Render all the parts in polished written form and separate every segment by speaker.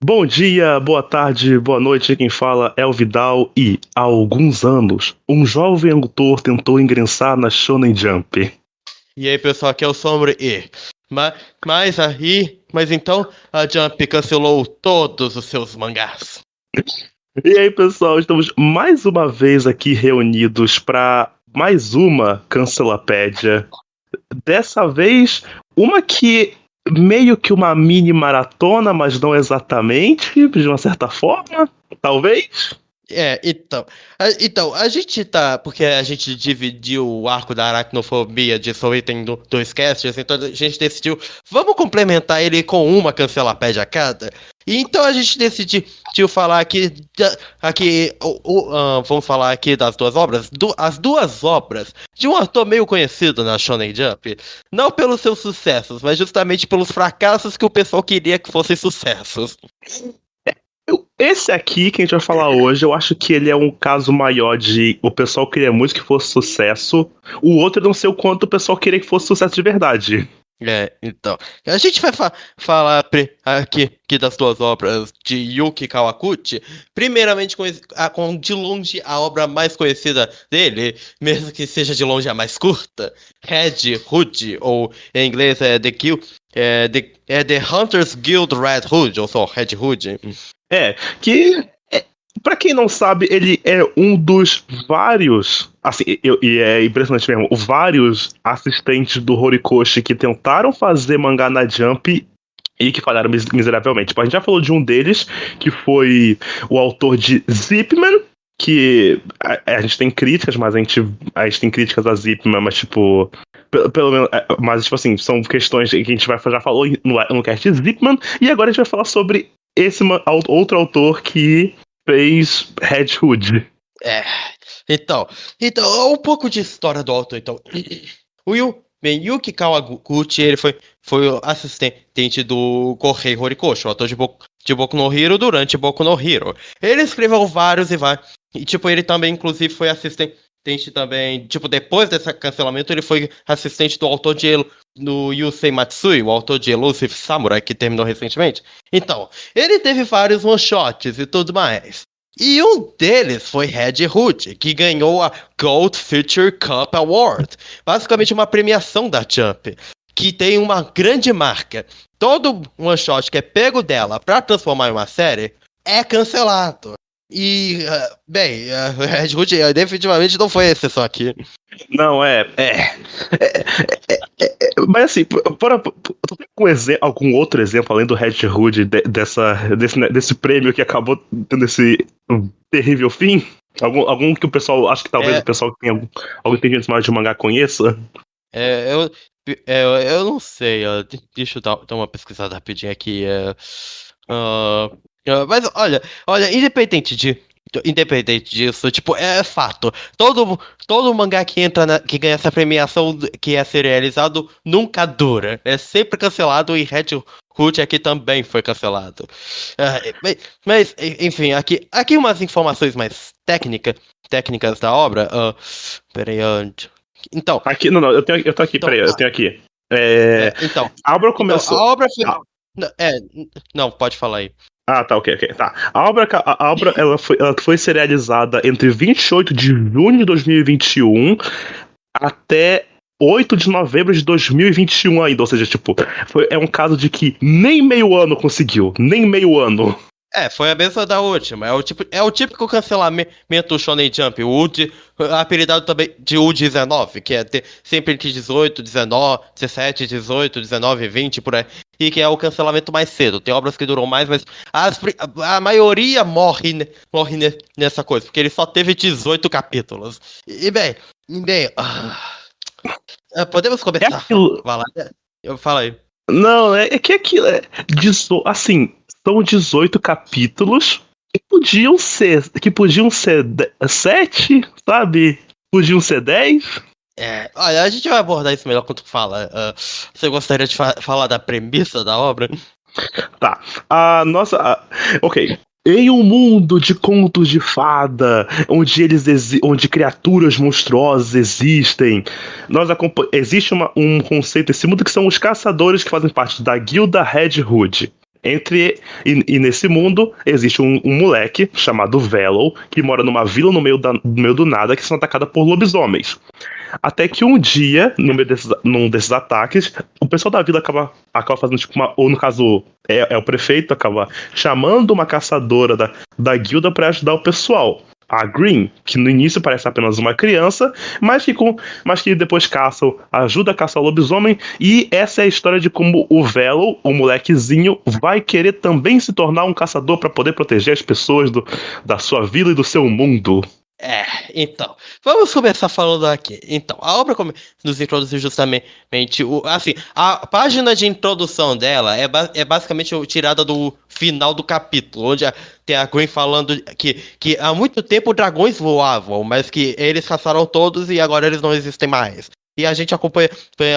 Speaker 1: Bom dia, boa tarde, boa noite. Quem fala é o Vidal e, há alguns anos, um jovem autor tentou ingressar na Shonen Jump.
Speaker 2: E aí, pessoal, aqui é o Sombra e... Mas então a Jump cancelou todos os seus mangás.
Speaker 1: E aí, pessoal, estamos mais uma vez aqui reunidos para mais uma Cancelapédia. Dessa vez, uma que meio que uma mini maratona, mas não exatamente, de uma certa forma, talvez.
Speaker 2: A gente tá. Porque a gente dividiu o arco da aracnofobia de Soul Eater em dois casts, então a gente decidiu, vamos complementar ele com uma Cancelapédia a cada. E então a gente decidiu falar vamos falar aqui das duas obras, as duas obras de um autor meio conhecido na Shonen Jump, não pelos seus sucessos, mas justamente pelos fracassos que o pessoal queria que fossem sucessos.
Speaker 1: Esse aqui que a gente vai falar hoje, eu acho que ele é um caso maior de o pessoal queria muito que fosse sucesso, o outro eu não sei o quanto o pessoal queria que fosse sucesso de verdade.
Speaker 2: Então, a gente vai falar aqui das duas obras de Yuki Kawaguchi. Primeiramente, com de longe a obra mais conhecida dele, mesmo que seja de longe a mais curta, Red Hood, ou em inglês é The Hunters Guild Red Hood, ou só Red Hood.
Speaker 1: Pra quem não sabe, ele é um dos vários, assim, e é impressionante mesmo, vários assistentes do Horikoshi que tentaram fazer mangá na Jump e que falharam miseravelmente. Tipo, a gente já falou de um deles, que foi o autor de Zipman, que a gente tem críticas, mas a gente tem críticas a Zipman, mas tipo... Pelo menos, mas tipo assim, são questões que a gente já falou no cast de Zipman, e agora a gente vai falar sobre esse outro autor que fez Red Hood.
Speaker 2: Então, um pouco de história do autor, então. Yuki Kawaguchi, ele foi o assistente do Kohei Horikoshi, o autor de Boku no Hero durante Boku no Hero. Ele escreveu vários e tipo, ele também, inclusive, foi assistente também, tipo, depois desse cancelamento, ele foi assistente do autor do Yusei Matsui, o autor de Elusive Samurai, que terminou recentemente. Então, ele teve vários one-shots e tudo mais. E um deles foi Red Hood, que ganhou a Gold Feature Cup Award, basicamente uma premiação da Jump, que tem uma grande marca. Todo one-shot que é pego dela pra transformar em uma série é cancelado. E, Red Hood definitivamente não foi exceção aqui.
Speaker 1: Não, mas assim, tu tem algum outro exemplo além do Red Hood desse prêmio que acabou tendo esse terrível fim? Algum que o pessoal, acho que talvez o pessoal que tem algum entendimento mais de mangá conheça?
Speaker 2: Eu não sei, deixa eu dar uma pesquisada rapidinho aqui. Mas olha, independente disso, tipo, é fato. Todo mangá que ganha essa premiação que é serializado nunca dura. É sempre cancelado e Red Hood aqui também foi cancelado. Mas enfim, aqui umas informações mais técnicas da obra. Peraí, então.
Speaker 1: Aqui, não, eu tô aqui, então, peraí, eu tenho aqui.
Speaker 2: Então.
Speaker 1: A obra começou.
Speaker 2: A obra foi. Não, pode falar aí.
Speaker 1: Ah, tá, ok. Tá. A obra ela foi serializada entre 28 de junho de 2021 até 8 de novembro de 2021 ainda. Ou seja, tipo, é um caso de que nem meio ano conseguiu. Nem meio ano.
Speaker 2: Foi a mesma da última. É o típico cancelamento Shonen Jump. O apelidado também de U19, que é sempre entre 18, 19, 17, 18, 19, 20, por aí. E que é o cancelamento mais cedo. Tem obras que duram mais, mas a maioria morre nessa coisa, porque ele só teve 18 capítulos. Podemos começar? Fala aí.
Speaker 1: Não, é que aquilo assim, são 18 capítulos que podiam ser 7, sabe? Podiam ser 10.
Speaker 2: Olha, a gente vai abordar isso melhor quando tu fala. Você gostaria de falar da premissa da obra?
Speaker 1: Tá. Ok. Em um mundo de contos de fada, onde criaturas monstruosas existem, existe um conceito nesse mundo que são os caçadores que fazem parte da guilda Red Hood. E nesse mundo existe um moleque chamado Velo, que mora numa vila no meio do nada, que são atacadas por lobisomens. Até que um dia, num desses ataques, o pessoal da vila acaba fazendo tipo ou no caso, o prefeito acaba chamando uma caçadora da guilda pra ajudar o pessoal. A Green, que no início parece apenas uma criança, mas que depois ajuda a caçar o lobisomem, e essa é a história de como o Velo, o molequezinho, vai querer também se tornar um caçador pra poder proteger as pessoas da sua vila e do seu mundo.
Speaker 2: Então, vamos começar falando aqui. Então, a obra nos introduziu justamente, assim, a página de introdução dela é basicamente tirada do final do capítulo, onde tem a Green falando que há muito tempo dragões voavam, mas que eles caçaram todos e agora eles não existem mais. E a gente acompanha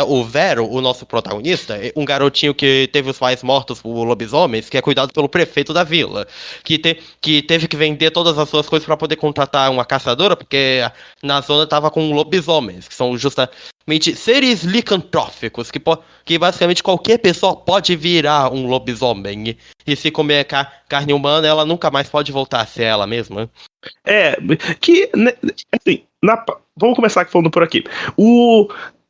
Speaker 2: o Vero, o nosso protagonista, um garotinho que teve os pais mortos por lobisomens, que é cuidado pelo prefeito da vila, que teve que vender todas as suas coisas para poder contratar uma caçadora, porque na zona tava com lobisomens, que são justamente seres licantróficos, que basicamente qualquer pessoa pode virar um lobisomem. E se comer carne humana, ela nunca mais pode voltar a ser ela mesma.
Speaker 1: Assim, vamos começar falando por aqui. O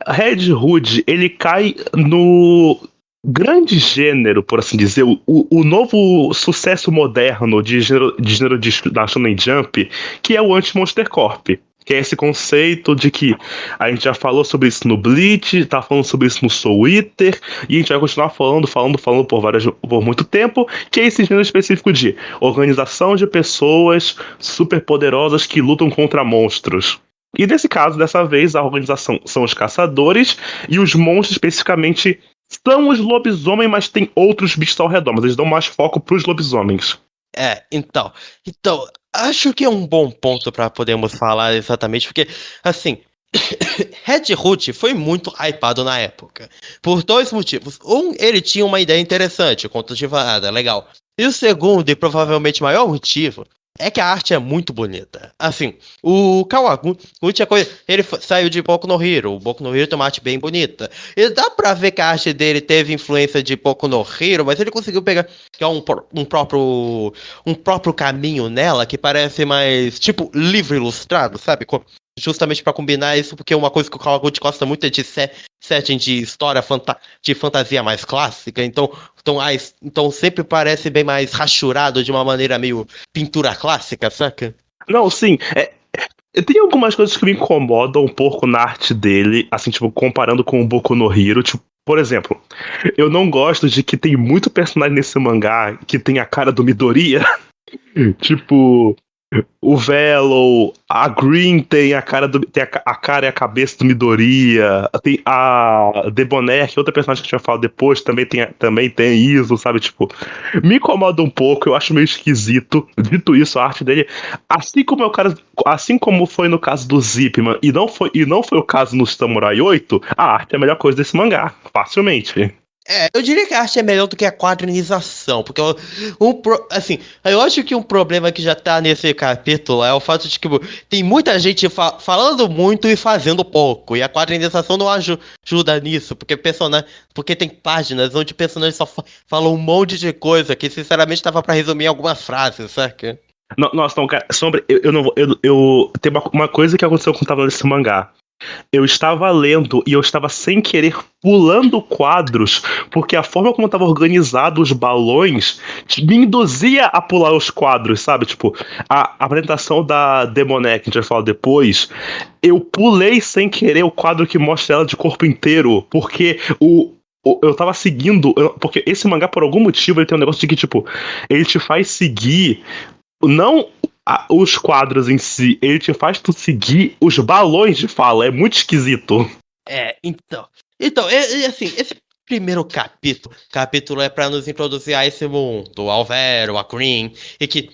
Speaker 1: Red Hood, ele cai no grande gênero, por assim dizer, o novo sucesso moderno de gênero da Shonen Jump, que é o Anti-Monster Corp. Que é esse conceito de que a gente já falou sobre isso no Bleach, tá falando sobre isso no Soul Eater, e a gente vai continuar falando por muito tempo, que é esse gênero específico de organização de pessoas superpoderosas que lutam contra monstros. E nesse caso, dessa vez, a organização são os caçadores, e os monstros especificamente são os lobisomens, mas tem outros bichos ao redor, mas eles dão mais foco pros lobisomens.
Speaker 2: Então, acho que é um bom ponto para podermos falar exatamente, porque, assim, Red Hood foi muito hypado na época, por dois motivos. Um, ele tinha uma ideia interessante, conto de fada, legal. E o segundo, e provavelmente maior motivo, é que a arte é muito bonita. Assim, o Kawaguchi, ele saiu de Boku no Hero. O Boku no Hero tem uma arte bem bonita. E dá pra ver que a arte dele teve influência de Boku no Hero, mas ele conseguiu pegar um próprio caminho nela, que parece mais, tipo, livro ilustrado, sabe? Justamente pra combinar isso, porque uma coisa que o Kawaguchi gosta muito é de setting de história de fantasia mais clássica, então sempre parece bem mais rachurado de uma maneira meio pintura clássica, saca?
Speaker 1: Não, sim, tem algumas coisas que me incomodam um pouco na arte dele, assim, tipo, comparando com o Boku no Hero, tipo, por exemplo, eu não gosto de que tem muito personagem nesse mangá que tem a cara do Midoriya, tipo... O Velo, a Green tem a cara e a cabeça do Midoriya, tem a Debonair, que é outra personagem que a gente vai falar depois, também tem isso, sabe? Tipo, me incomoda um pouco, eu acho meio esquisito. Dito isso, a arte dele, assim como foi no caso do Zipman, e não foi o caso no Samurai 8, a arte é a melhor coisa desse mangá, facilmente.
Speaker 2: Eu diria que a arte é melhor do que a quadrinização, porque assim, eu acho que um problema que já tá nesse capítulo é o fato de que tem muita gente falando muito e fazendo pouco, e a quadrinização não ajuda nisso, porque tem páginas onde personagens só falam um monte de coisa que sinceramente tava pra resumir em algumas frases, saca?
Speaker 1: Nossa, não, cara, Sombra, eu não vou. Eu tem uma coisa que aconteceu quando eu tava nesse mangá. Eu estava lendo e eu estava sem querer pulando quadros, porque a forma como estava organizado os balões me induzia a pular os quadros, sabe? Tipo, a apresentação da Demoné, que a gente vai falar depois, eu pulei sem querer o quadro que mostra ela de corpo inteiro, porque eu tava seguindo, porque esse mangá, por algum motivo, ele tem um negócio de que, tipo, ele te faz seguir, não os quadros em si, ele te faz tu seguir os balões de fala, é muito esquisito.
Speaker 2: Então, assim, esse primeiro capítulo é pra nos introduzir a esse mundo, ao Vero, a Green, que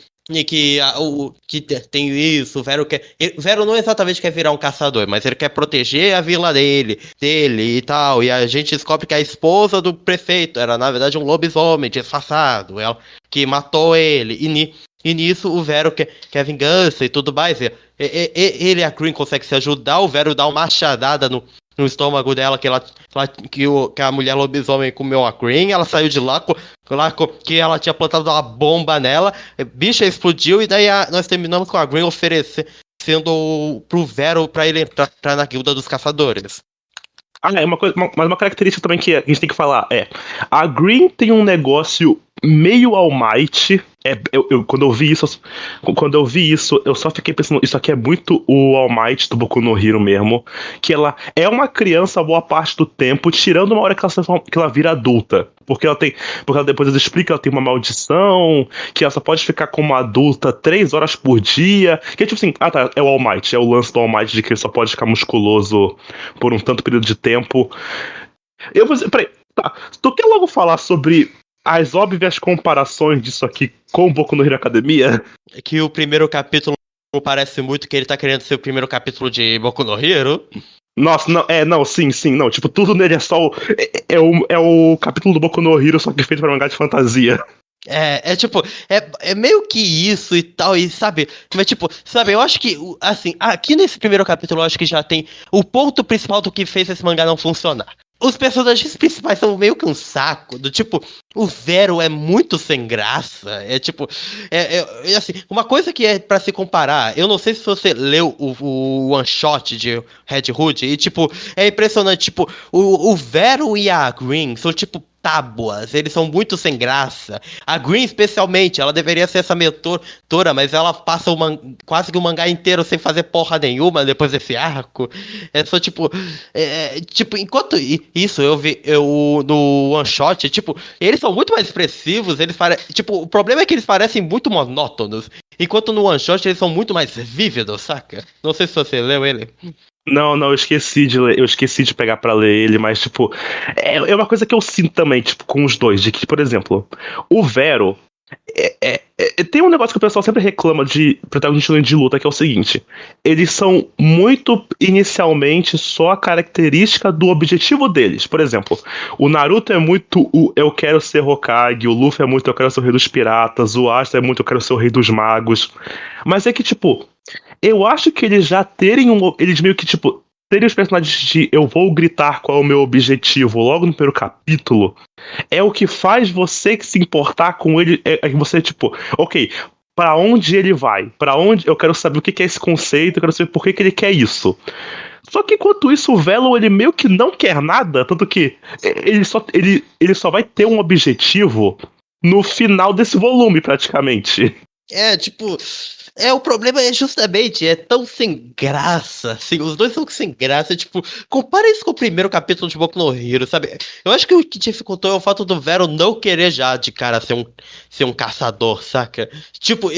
Speaker 2: tem isso, o Vero não exatamente quer virar um caçador, mas ele quer proteger a vila dele e tal, e a gente descobre que a esposa do prefeito era, na verdade, um lobisomem disfarçado, ela que matou ele, e nisso o Vero quer vingança e tudo mais. Ele e a Green conseguem se ajudar, o Vero dá uma machadada no estômago dela que que a mulher lobisomem comeu a Green, ela saiu de lá, que ela tinha plantado uma bomba nela, bicha explodiu e daí nós terminamos com a Green oferecendo pro Vero pra ele entrar na guilda dos caçadores.
Speaker 1: Mas uma característica também que a gente tem que falar a Green tem um negócio meio All Might. Quando eu vi isso, eu só fiquei pensando, isso aqui é muito o All Might do Boku no Hero mesmo, que ela é uma criança boa parte do tempo, tirando uma hora que ela vira adulta. Porque ela depois ela explica que ela tem uma maldição, que ela só pode ficar como adulta 3 horas por dia. Que é tipo assim, tá, é o All Might, é o lance do All Might de que ele só pode ficar musculoso por um tanto período de tempo. Eu vou dizer, peraí, tá, tu quer logo falar sobre as óbvias comparações disso aqui com o Boku no Hero Academia?
Speaker 2: É que o primeiro capítulo parece muito que ele tá querendo ser o primeiro capítulo de Boku no Hero.
Speaker 1: Nossa, não, sim, não, tipo, tudo nele é só é o capítulo do Boku no Hero, só que feito pra mangá de fantasia.
Speaker 2: É meio que isso e tal, e sabe, mas tipo, sabe, eu acho que, assim, aqui nesse primeiro capítulo eu acho que já tem o ponto principal do que fez esse mangá não funcionar. Os personagens principais são meio que um saco, do tipo, o Vero é muito sem graça, assim, uma coisa que é pra se comparar, eu não sei se você leu o one shot de Red Hood, e tipo, é impressionante, tipo, o Vero e a Green são tipo tábuas, eles são muito sem graça. A Green, especialmente, ela deveria ser essa mentora, mas ela passa quase que o mangá inteiro sem fazer porra nenhuma depois desse arco. É só tipo. Tipo, enquanto isso, no one shot, tipo, eles são muito mais expressivos, tipo, o problema é que eles parecem muito monótonos. Enquanto no one shot eles são muito mais vívidos, saca? Não sei se você leu ele.
Speaker 1: Não, eu esqueci de ler, eu esqueci de pegar pra ler ele, mas, tipo, é uma coisa que eu sinto também, tipo, com os dois, de que, por exemplo, o Vero tem um negócio que o pessoal sempre reclama de protagonista de luta, que é o seguinte: eles são muito inicialmente só a característica do objetivo deles. Por exemplo, o Naruto é muito o eu quero ser Hokage, o Luffy é muito eu quero ser o rei dos piratas, o Asta é muito eu quero ser o rei dos magos. Mas é que, tipo, eu acho que eles já eles meio que, tipo, terem os personagens de eu vou gritar qual é o meu objetivo logo no primeiro capítulo, é o que faz você se importar com ele. É que você, tipo, ok, pra onde ele vai? Pra onde? Eu quero saber o que é esse conceito, eu quero saber por que ele quer isso. Só que enquanto isso, o Velo, ele meio que não quer nada, tanto que ele só vai ter um objetivo no final desse volume, praticamente.
Speaker 2: Tipo, o problema é justamente, é tão sem graça, assim, os dois são sem graça, tipo, compara isso com o primeiro capítulo de Boku no Hero, sabe? Eu acho que o que dificultou é o fato do Vero não querer já de cara ser um caçador, saca? Tipo,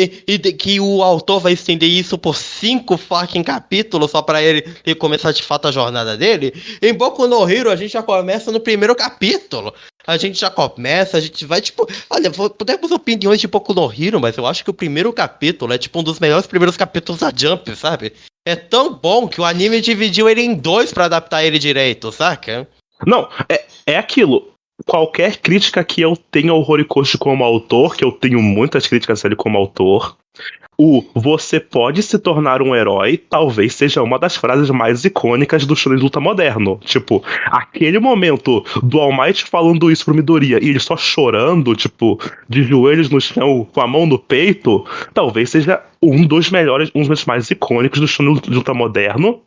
Speaker 2: que o autor vai estender isso por 5 fucking capítulos só pra ele começar de fato a jornada dele. Em Boku no Hero a gente já começa no primeiro capítulo. A gente vai, tipo, olha, podemos opiniões de Boku no Hero, mas eu acho que o primeiro capítulo é, tipo, um dos melhores primeiros capítulos da Jump, sabe? É tão bom que o anime dividiu ele em 2 pra adaptar ele direito, saca?
Speaker 1: Não, é aquilo. Qualquer crítica que eu tenha ao Horikoshi como autor, que eu tenho muitas críticas a ele como autor, você pode se tornar um herói, talvez seja uma das frases mais icônicas do shonen de luta moderno. Tipo, aquele momento do All Might falando isso pro Midoriya e ele só chorando, tipo, de joelhos no chão, com a mão no peito, talvez seja um dos mais icônicos do shonen de luta moderno.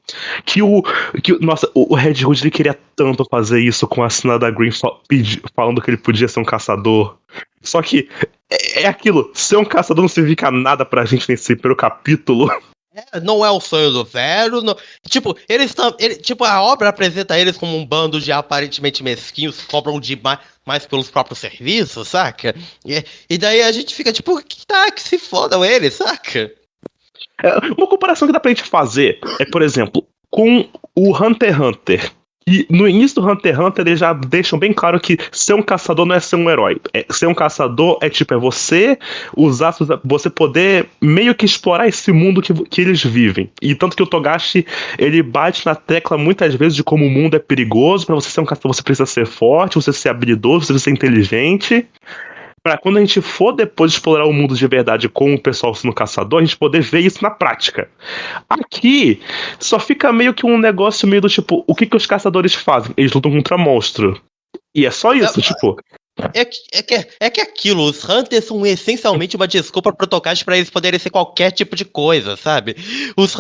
Speaker 1: Nossa, o Red Hood ele queria tanto fazer isso com a cena da Green falando que ele podia ser um caçador. Só que é aquilo, ser um caçador não significa nada pra gente nesse primeiro capítulo.
Speaker 2: Não é o sonho do Vero. Não... Tipo, tipo, a obra apresenta eles como um bando de aparentemente mesquinhos que cobram mais pelos próprios serviços, saca? E daí a gente fica tipo, que se fodam eles, saca?
Speaker 1: Uma comparação que dá pra gente fazer é, por exemplo, com o Hunter x Hunter. E no início do Hunter x Hunter eles já deixam bem claro que ser um caçador não é ser um herói. Ser um caçador é tipo, você poder meio que explorar esse mundo que eles vivem. E tanto que o Togashi, ele bate na tecla muitas vezes de como o mundo é perigoso. Pra você ser um caçador você precisa ser forte, você precisa ser habilidoso, você precisa ser inteligente. pra quando a gente for depois explorar o mundo de verdade com o pessoal sendo caçador, a gente poder ver isso na prática. Aqui, só fica meio que um negócio meio do tipo, o que que os caçadores fazem? Eles lutam contra monstro. E é só isso, tipo...
Speaker 2: É que aquilo, os Hunters são essencialmente uma desculpa pro Tokashi pra eles poderem ser qualquer tipo de coisa, sabe? Os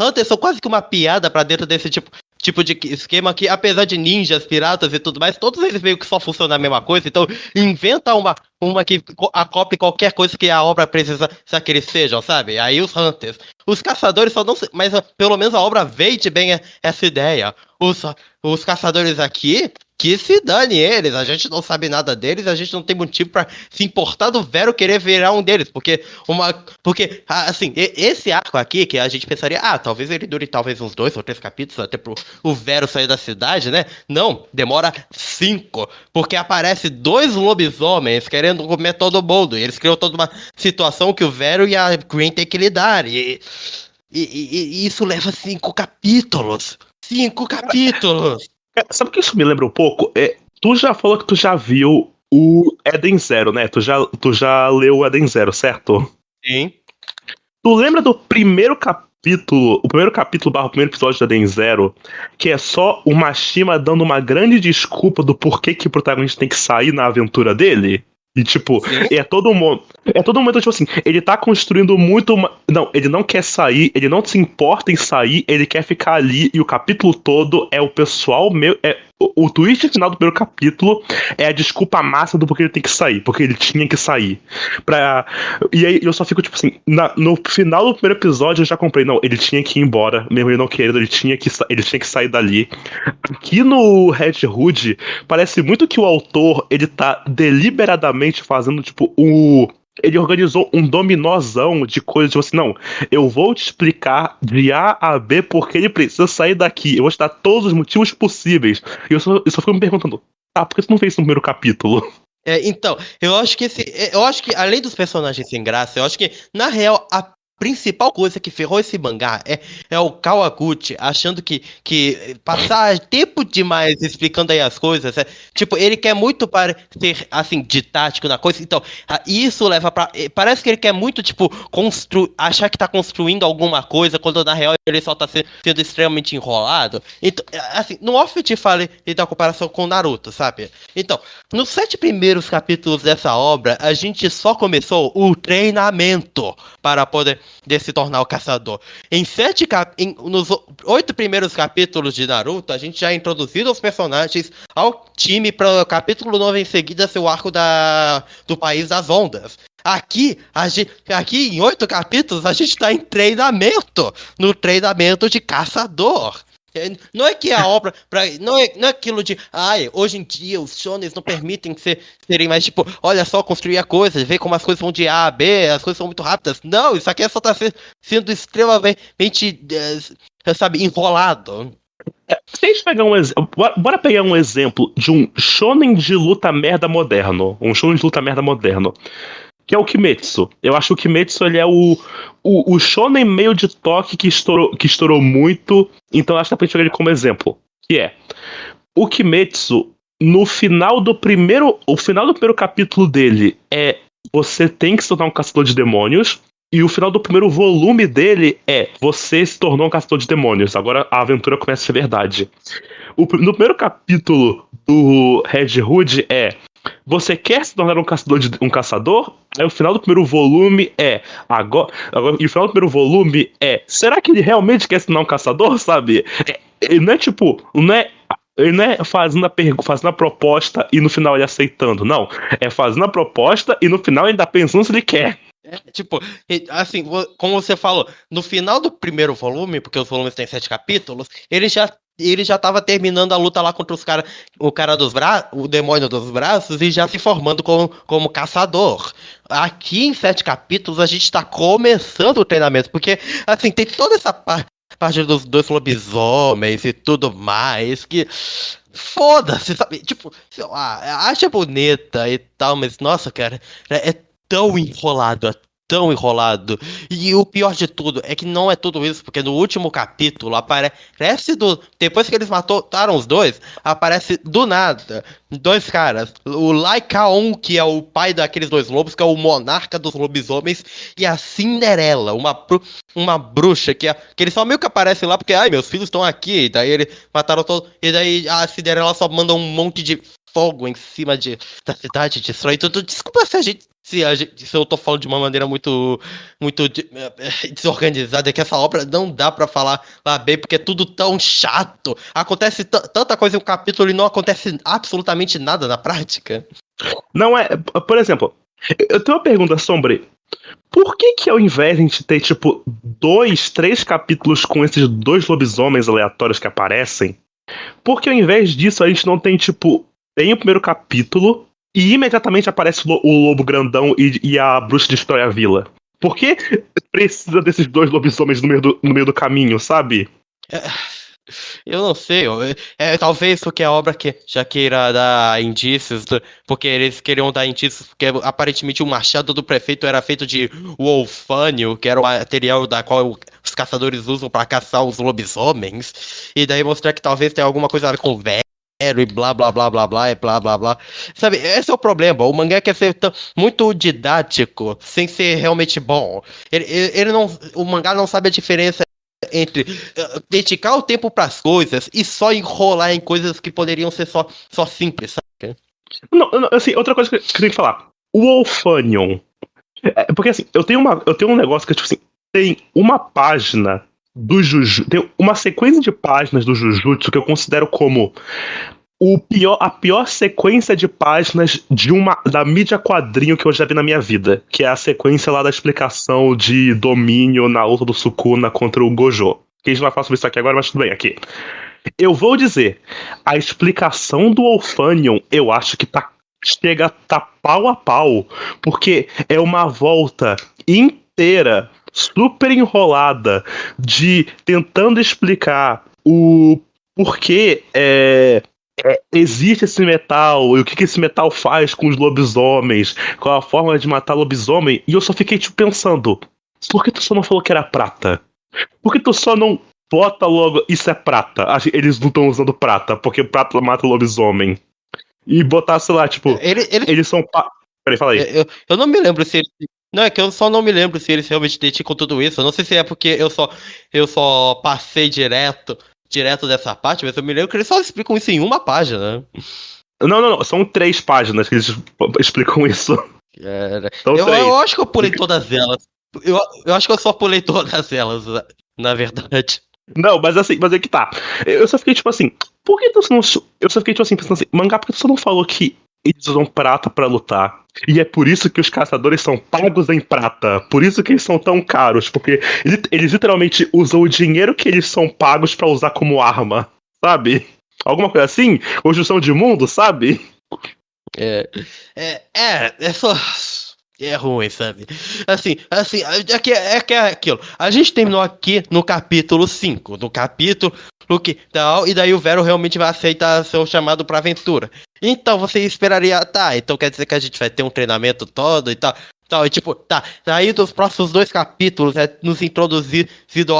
Speaker 2: Hunters são quase que uma piada pra dentro desse tipo de esquema que, apesar de ninjas, piratas e tudo mais, todos eles meio que só funcionam a mesma coisa, então inventa uma que acople qualquer coisa que a obra precisa que eles sejam, sabe? Aí os Hunters. Os caçadores só não... Mas pelo menos a obra vende bem essa ideia. Os caçadores aqui... Que se dane eles, a gente não sabe nada deles, a gente não tem motivo pra se importar do Vero querer virar um deles, porque, assim, esse arco aqui, que a gente pensaria, talvez ele dure talvez uns 2 ou 3 capítulos, até pro o Vero sair da cidade, né? Não, demora 5, porque aparece 2 lobisomens querendo comer todo mundo, e eles criam toda uma situação que o Vero e a Green têm que lidar, e isso leva 5 capítulos. 5 capítulos!
Speaker 1: Sabe o que isso me lembra um pouco? Tu já falou que tu já viu o Eden Zero, né? Tu já leu o Eden Zero, certo?
Speaker 2: Sim.
Speaker 1: Tu lembra do primeiro capítulo, o primeiro primeiro episódio do Eden Zero, que é só o Mashima dando uma grande desculpa do porquê que o protagonista tem que sair na aventura dele? E, tipo, é todo momento, tipo assim, ele tá construindo muito Não, ele não quer sair, ele não se importa em sair, ele quer ficar ali, e o capítulo todo é o pessoal o twist final do primeiro capítulo é a desculpa máxima do porquê ele tem que sair, porque ele tinha que sair. E aí eu só fico, tipo assim, no final do primeiro episódio eu já comprei, não, ele tinha que ir embora, mesmo ele não querendo, ele tinha que sair dali. Aqui no Red Hood, parece muito que o autor, ele tá deliberadamente fazendo, tipo, ele organizou um dominózão de coisas, tipo assim, não, eu vou te explicar de A a B porque ele precisa sair daqui, eu vou te dar todos os motivos possíveis. E eu só fico me perguntando, por que você não fez isso no primeiro capítulo?
Speaker 2: Então, eu acho que além dos personagens sem graça, eu acho que, na real, a principal coisa que ferrou esse mangá é o Kawaguchi achando que passar tempo demais explicando aí as coisas, tipo, ele quer muito ser, assim, didático na coisa, então, isso leva parece que ele quer muito, tipo, achar que tá construindo alguma coisa, quando na real ele só tá sendo extremamente enrolado. Então, assim, no off eu te falei da comparação com o Naruto, sabe? Então, nos 7 primeiros capítulos dessa obra, a gente só começou o treinamento para poder se tornar o caçador. Nos 8 primeiros capítulos de Naruto, a gente já introduziu os personagens ao time para o capítulo 9 em seguida ser o arco do País das Ondas. Aqui em 8 capítulos, a gente tá em treinamento, no treinamento de caçador. Não é que a obra, não é aquilo de, hoje em dia os shonens não permitem serem mais, tipo, olha só, construir a coisa, ver como as coisas vão de A a B, as coisas são muito rápidas. Não, isso aqui só tá sendo extremamente, sabe, enrolado.
Speaker 1: Se a gente pegar bora pegar um exemplo de um shonen de luta merda moderno, que é o Kimetsu. Eu acho que o Kimetsu, ele é o shonen meio de toque que estourou muito, então acho que dá pra gente pegar ele como exemplo, que é o Kimetsu, no final do primeiro capítulo dele é você tem que se tornar um caçador de demônios, e o final do primeiro volume dele é você se tornou um caçador de demônios, agora a aventura começa a ser verdade. No primeiro capítulo do Red Hood é você quer se tornar um caçador? Aí o final do primeiro volume agora, e o final do primeiro volume será que ele realmente quer se tornar um caçador, sabe? Ele não é tipo, ele não é fazendo a proposta e no final ele aceitando, não. É fazendo a proposta e no final ele tá pensando se ele quer.
Speaker 2: Tipo, assim, como você falou, no final do primeiro volume, porque os volumes têm 7 capítulos, ele já tava terminando a luta lá contra o demônio dos braços, e já se formando como caçador. Aqui em 7 capítulos a gente tá começando o treinamento, porque, assim, tem toda essa parte dos 2 lobisomens e tudo mais, que foda-se, sabe? Tipo, acha bonita e tal, mas nossa, cara, é tão enrolado, tão enrolado. E o pior de tudo é que não é tudo isso, porque no último capítulo aparece depois que eles mataram os dois, aparece do nada dois caras. O Lycaon, que é o pai daqueles dois lobos, que é o monarca dos lobisomens, e a Cinderela, uma bruxa que eles só meio que aparecem lá porque, ai, meus filhos estão aqui. E daí eles mataram todos. E daí a Cinderela só manda um monte de fogo em cima da cidade, destrói tudo. Desculpa se eu tô falando de uma maneira muito desorganizada, que essa obra não dá pra falar lá bem, porque é tudo tão chato. Acontece tanta coisa em um capítulo e não acontece absolutamente nada na prática.
Speaker 1: Não é. Por exemplo, eu tenho uma pergunta, Sombre. Por que ao invés de a gente ter, tipo, 2, 3 capítulos com esses dois lobisomens aleatórios que aparecem, por que ao invés disso a gente não tem, tipo, tem o primeiro capítulo e imediatamente aparece o lobo grandão e a bruxa destrói a vila? Por que precisa desses dois lobisomens no meio do caminho, sabe?
Speaker 2: Eu não sei, talvez porque a obra já queira dar indícios, porque eles queriam dar indícios, porque aparentemente o machado do prefeito era feito de wolfânio, que era o material da qual os caçadores usam pra caçar os lobisomens, e daí mostrar que talvez tenha alguma coisa a ver com velho e blá blá blá blá blá e blá blá blá. Sabe, esse é o problema. O mangá quer ser muito didático, sem ser realmente bom. O mangá não sabe a diferença entre dedicar o tempo pras coisas e só enrolar em coisas que poderiam ser só simples, sabe?
Speaker 1: Não, assim, outra coisa que eu tenho que falar. O Wolfanion. Porque assim, eu tenho um negócio que, tipo assim, tem uma página do Jujutsu. Tem uma sequência de páginas do Jujutsu que eu considero como a pior sequência de páginas da mídia quadrinho que eu já vi na minha vida. Que é a sequência lá da explicação de domínio na luta do Sukuna contra o Gojo. Que a gente não vai falar sobre isso aqui agora, mas tudo bem, aqui. Eu vou dizer, a explicação do Wolfanion, eu acho que chega a tá pau a pau, porque é uma volta inteira, super enrolada, de tentando explicar o porquê existe esse metal, e o que esse metal faz com os lobisomens, qual a forma de matar lobisomem, e eu só fiquei tipo pensando, por que tu só não falou que era prata? Por que tu só não bota logo, isso é prata? Eles não estão usando prata, porque prata mata o lobisomem. E botar, sei lá, tipo, eles são. Peraí, fala aí.
Speaker 2: Eu não me lembro se eles. Não, é que eu só não me lembro se eles realmente dedicam tudo isso. Eu não sei se é porque eu só passei direto dessa parte, mas eu me lembro que eles só explicam isso em uma página.
Speaker 1: Não. São 3 páginas que eles explicam isso.
Speaker 2: Eu acho que eu pulei todas elas. Eu acho que eu só pulei todas elas, na verdade.
Speaker 1: Não, mas é que tá. Eu só fiquei tipo assim, por que tu não. Eu só fiquei tipo assim, pensando assim, mangá, por que tu só não falou que eles usam prata pra lutar? E é por isso que os caçadores são pagos em prata. Por isso que eles são tão caros. Porque eles literalmente usam o dinheiro que eles são pagos pra usar como arma. Sabe? Alguma coisa assim? Construção de mundo, sabe?
Speaker 2: É só. É ruim, sabe? Assim, é aquilo. A gente terminou aqui no capítulo 5. No capítulo que tal, e daí o Vero realmente vai aceitar ser chamado pra aventura. Então você esperaria, tá, então quer dizer que a gente vai ter um treinamento todo e tal. E tipo, tá, daí dos próximos 2 capítulos é nos introduzido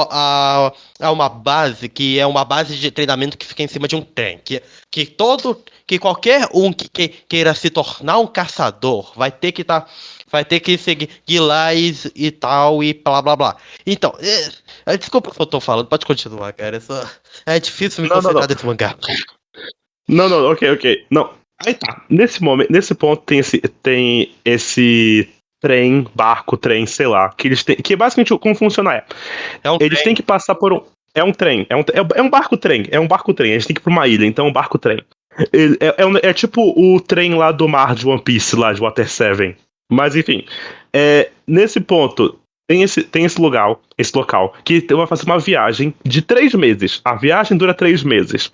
Speaker 2: a uma base, que é uma base de treinamento que fica em cima de um trem. Que qualquer um que queira se tornar um caçador vai ter que seguir lá e tal, e blá blá blá. Então, desculpa o que eu tô falando, pode continuar, cara. É difícil me concentrar desse mangá.
Speaker 1: Não, ok. Não. Aí tá. Nesse ponto tem esse barco, sei lá. Que basicamente como funciona eles têm que passar por um. É um trem. É um barco-trem. É um barco-trem. Eles têm que ir pra uma ilha, então é um barco-trem. É tipo o trem lá do mar de One Piece, lá de Water 7. Mas enfim, nesse ponto, tem esse local que vai fazer uma viagem de 3 meses. A viagem dura 3 meses.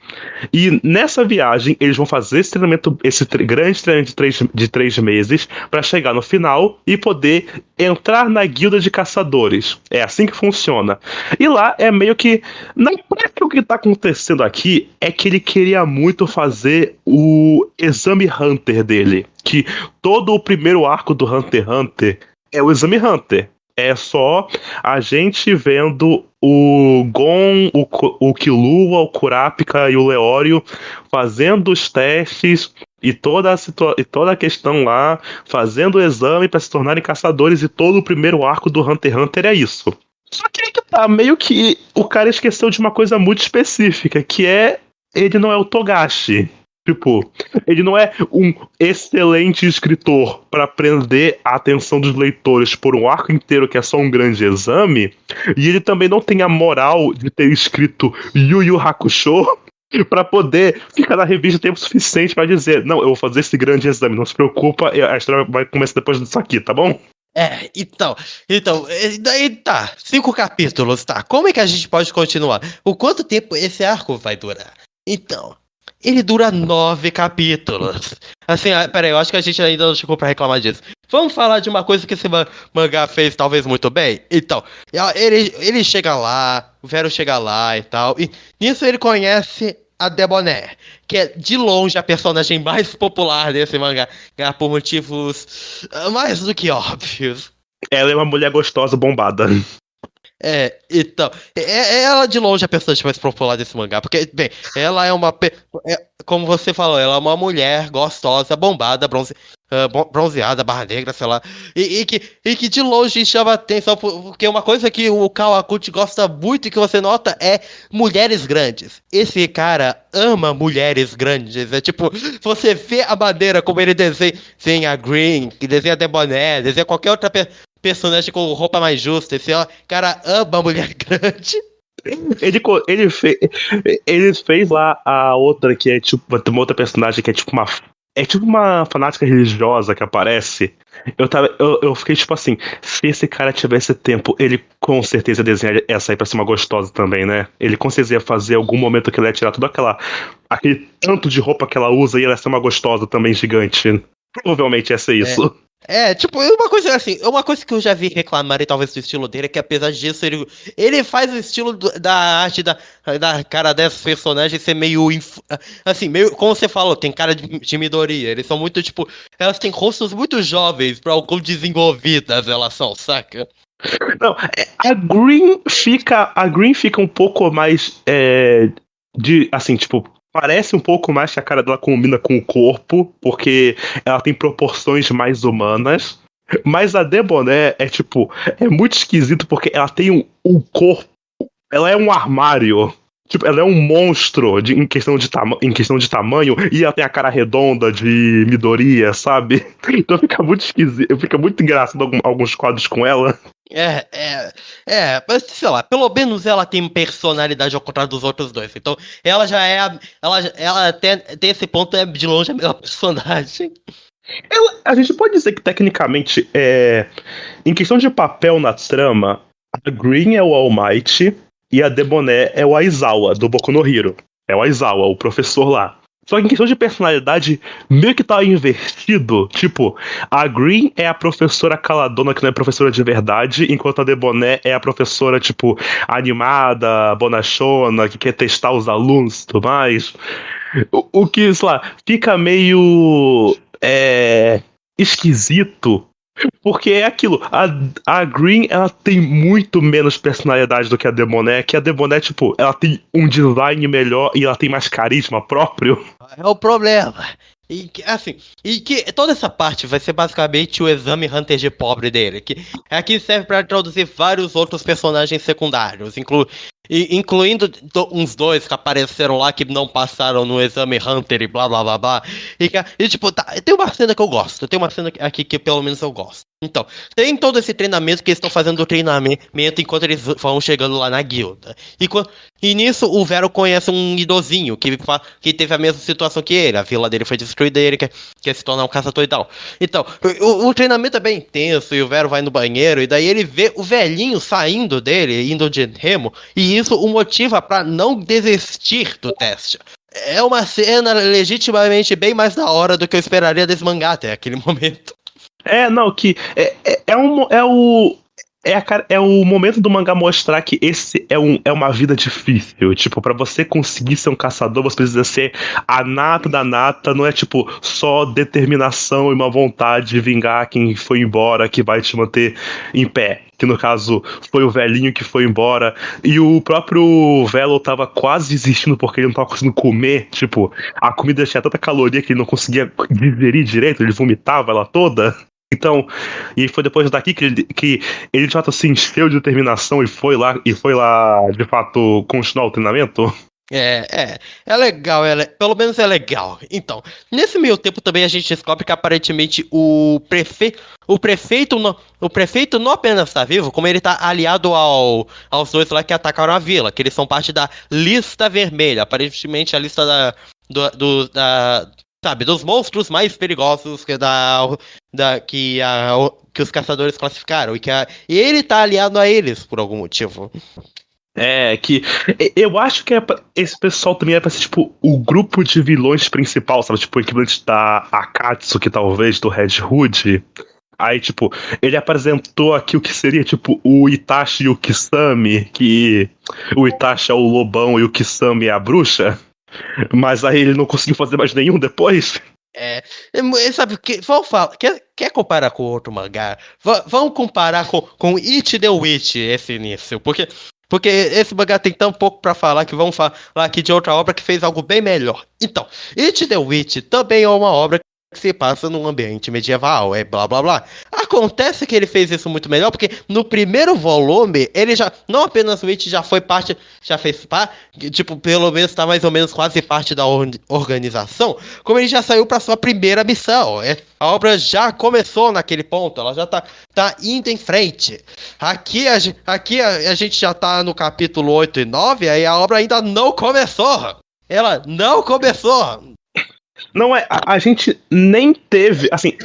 Speaker 1: E nessa viagem, eles vão fazer esse treinamento, grande treinamento de 3 meses, para chegar no final e poder entrar na guilda de caçadores. É assim que funciona. E lá é meio que. Na prática, o que tá acontecendo aqui é que ele queria muito fazer o exame Hunter dele. Que todo o primeiro arco do Hunter x Hunter é o Exame Hunter. É só a gente vendo o Gon, o Killua, o Kurapika e o Leório fazendo os testes e e toda a questão lá, fazendo o exame para se tornarem caçadores, e todo o primeiro arco do Hunter x Hunter é isso. Só que aí que tá, meio que o cara esqueceu de uma coisa muito específica, que é ele não é o Togashi. Tipo, ele não é um excelente escritor para prender a atenção dos leitores por um arco inteiro que é só um grande exame, e ele também não tem a moral de ter escrito Yu Yu Hakusho para poder ficar na revista tempo suficiente para dizer, não, eu vou fazer esse grande exame, não se preocupa, a história vai começar depois disso aqui, tá bom?
Speaker 2: Daí tá, 5 capítulos, tá? Como é que a gente pode continuar? O quanto tempo esse arco vai durar? Então, ele dura 9 capítulos. Assim, peraí, eu acho que a gente ainda não chegou pra reclamar disso. Vamos falar de uma coisa que esse mangá fez talvez muito bem? Então, ele chega lá, o Vero chega lá e tal, e nisso ele conhece a Debonair, que é de longe a personagem mais popular desse mangá, por motivos mais do que óbvios.
Speaker 1: Ela é uma mulher gostosa, bombada.
Speaker 2: Ela de longe é a personagem mais popular desse mangá, porque, bem, ela é como você falou, ela é uma mulher gostosa, bombada, bronzeada, barra negra, sei lá, e que de longe chama atenção, porque uma coisa que o Kawaguchi gosta muito e que você nota é mulheres grandes. Esse cara ama mulheres grandes, é tipo, você vê a maneira como ele desenha a Green, que desenha a Debonair, desenha qualquer outra personagem com roupa mais justa. Esse cara ama mulher grande.
Speaker 1: Ele fez lá a outra que é tipo uma outra personagem que é tipo uma fanática religiosa que aparece. Eu fiquei tipo assim, se esse cara tivesse tempo, ele com certeza desenha essa aí pra ser uma gostosa também, né? Ele com certeza ia fazer algum momento que ele ia tirar tudo aquele tanto de roupa que ela usa e ela ia ser uma gostosa também gigante. Provavelmente ia ser isso.
Speaker 2: Tipo, uma coisa que eu já vi reclamarem talvez do estilo dele é que apesar disso, ele faz o estilo da arte da cara dessas personagens ser meio, assim, meio, como você falou, tem cara de Midoriya, eles são muito, tipo, elas têm rostos muito jovens pra algum desenvolvidas elas são, saca?
Speaker 1: Não, a Green fica um pouco mais, assim, tipo, parece um pouco mais que a cara dela combina com o corpo, porque ela tem proporções mais humanas. Mas a Debonair é muito esquisito porque ela tem um corpo. Ela é um armário. Tipo, ela é um monstro em questão de tamanho, e ela tem a cara redonda de Midoriya, sabe? Então fica muito esquisito. Fica muito engraçado alguns quadros com ela.
Speaker 2: Mas sei lá, pelo menos ela tem personalidade ao contrário dos outros dois. Então, ela já é. Ela até esse ponto é de longe a melhor personagem.
Speaker 1: A gente pode dizer que, tecnicamente, em questão de papel na trama, a Green é o All Might e a Debonair é o Aizawa, do Boku no Hero. É o Aizawa, o professor lá. Só que em questão de personalidade, meio que tá invertido. Tipo, a Green é a professora caladona que não é professora de verdade, enquanto a Debonair é a professora, tipo, animada, bonachona, que quer testar os alunos e tudo mais. O que, sei lá, fica meio esquisito, porque é aquilo, a Green, ela tem muito menos personalidade do que a Debonair, que a Debonair, tipo, ela tem um design melhor e ela tem mais carisma próprio.
Speaker 2: É o problema. E que toda essa parte vai ser basicamente o exame Hunter de pobre dele, que aqui serve para introduzir vários outros personagens secundários, incluindo uns dois que apareceram lá que não passaram no exame Hunter e blá blá blá blá. Tipo, tem uma cena que eu gosto, tem uma cena aqui que pelo menos eu gosto. Então, tem todo esse treinamento que eles estão fazendo o treinamento enquanto eles vão chegando lá na guilda. E nisso o Vero conhece um idosinho que teve a mesma situação que ele. A vila dele foi destruída e ele quer se tornar um caçador e tal. Então, o treinamento é bem intenso e o Vero vai no banheiro e daí ele vê o velhinho saindo dele, indo de remo, e isso o motiva pra não desistir do teste. É uma cena legitimamente bem mais da hora do que eu esperaria desse mangá até aquele momento.
Speaker 1: É o momento do mangá mostrar que esse é uma vida difícil. Tipo, pra você conseguir ser um caçador, você precisa ser a nata da nata. Não é, tipo, só determinação e uma vontade de vingar quem foi embora que vai te manter em pé. Que no caso foi o velhinho que foi embora. E o próprio Velo tava quase desistindo porque ele não tava conseguindo comer. Tipo, a comida tinha tanta caloria que ele não conseguia digerir direito, ele vomitava ela toda. Então, e foi depois daqui que ele de fato se encheu de determinação e foi lá de fato continuar o treinamento.
Speaker 2: É legal, pelo menos é legal. Então, nesse meio tempo também a gente descobre que aparentemente o prefeito não apenas está vivo, como ele tá aliado aos dois lá que atacaram a vila, que eles são parte da lista vermelha, aparentemente a lista sabe, dos monstros mais perigosos que os caçadores classificaram, e ele tá aliado a eles por algum motivo.
Speaker 1: Eu acho que esse pessoal também é pra ser, tipo, o grupo de vilões principal, sabe? Tipo, o equivalente da Akatsuki, talvez, do Red Hood. Aí, tipo, ele apresentou aqui o que seria, tipo, o Itachi e o Kisame, que o Itachi é o lobão e o Kisame é a bruxa. Mas aí ele não conseguiu fazer mais nenhum depois.
Speaker 2: Sabe, vamos falar, quer comparar com outro mangá? Vamos comparar com It the Witch, esse início, porque esse mangá tem tão pouco pra falar que vamos falar aqui de outra obra que fez algo bem melhor. Então, It the Witch também é uma obra que se passa num ambiente medieval, blá blá blá. Acontece que ele fez isso muito melhor, porque no primeiro volume, ele já, não apenas o Witch já fez parte, tipo, pelo menos tá mais ou menos quase parte da organização, como ele já saiu pra sua primeira missão. A obra já começou naquele ponto, ela já tá indo em frente. Aqui a gente já tá no capítulo 8 e 9, aí a obra ainda não começou. Ela não começou.
Speaker 1: Não é, a gente nem teve, assim,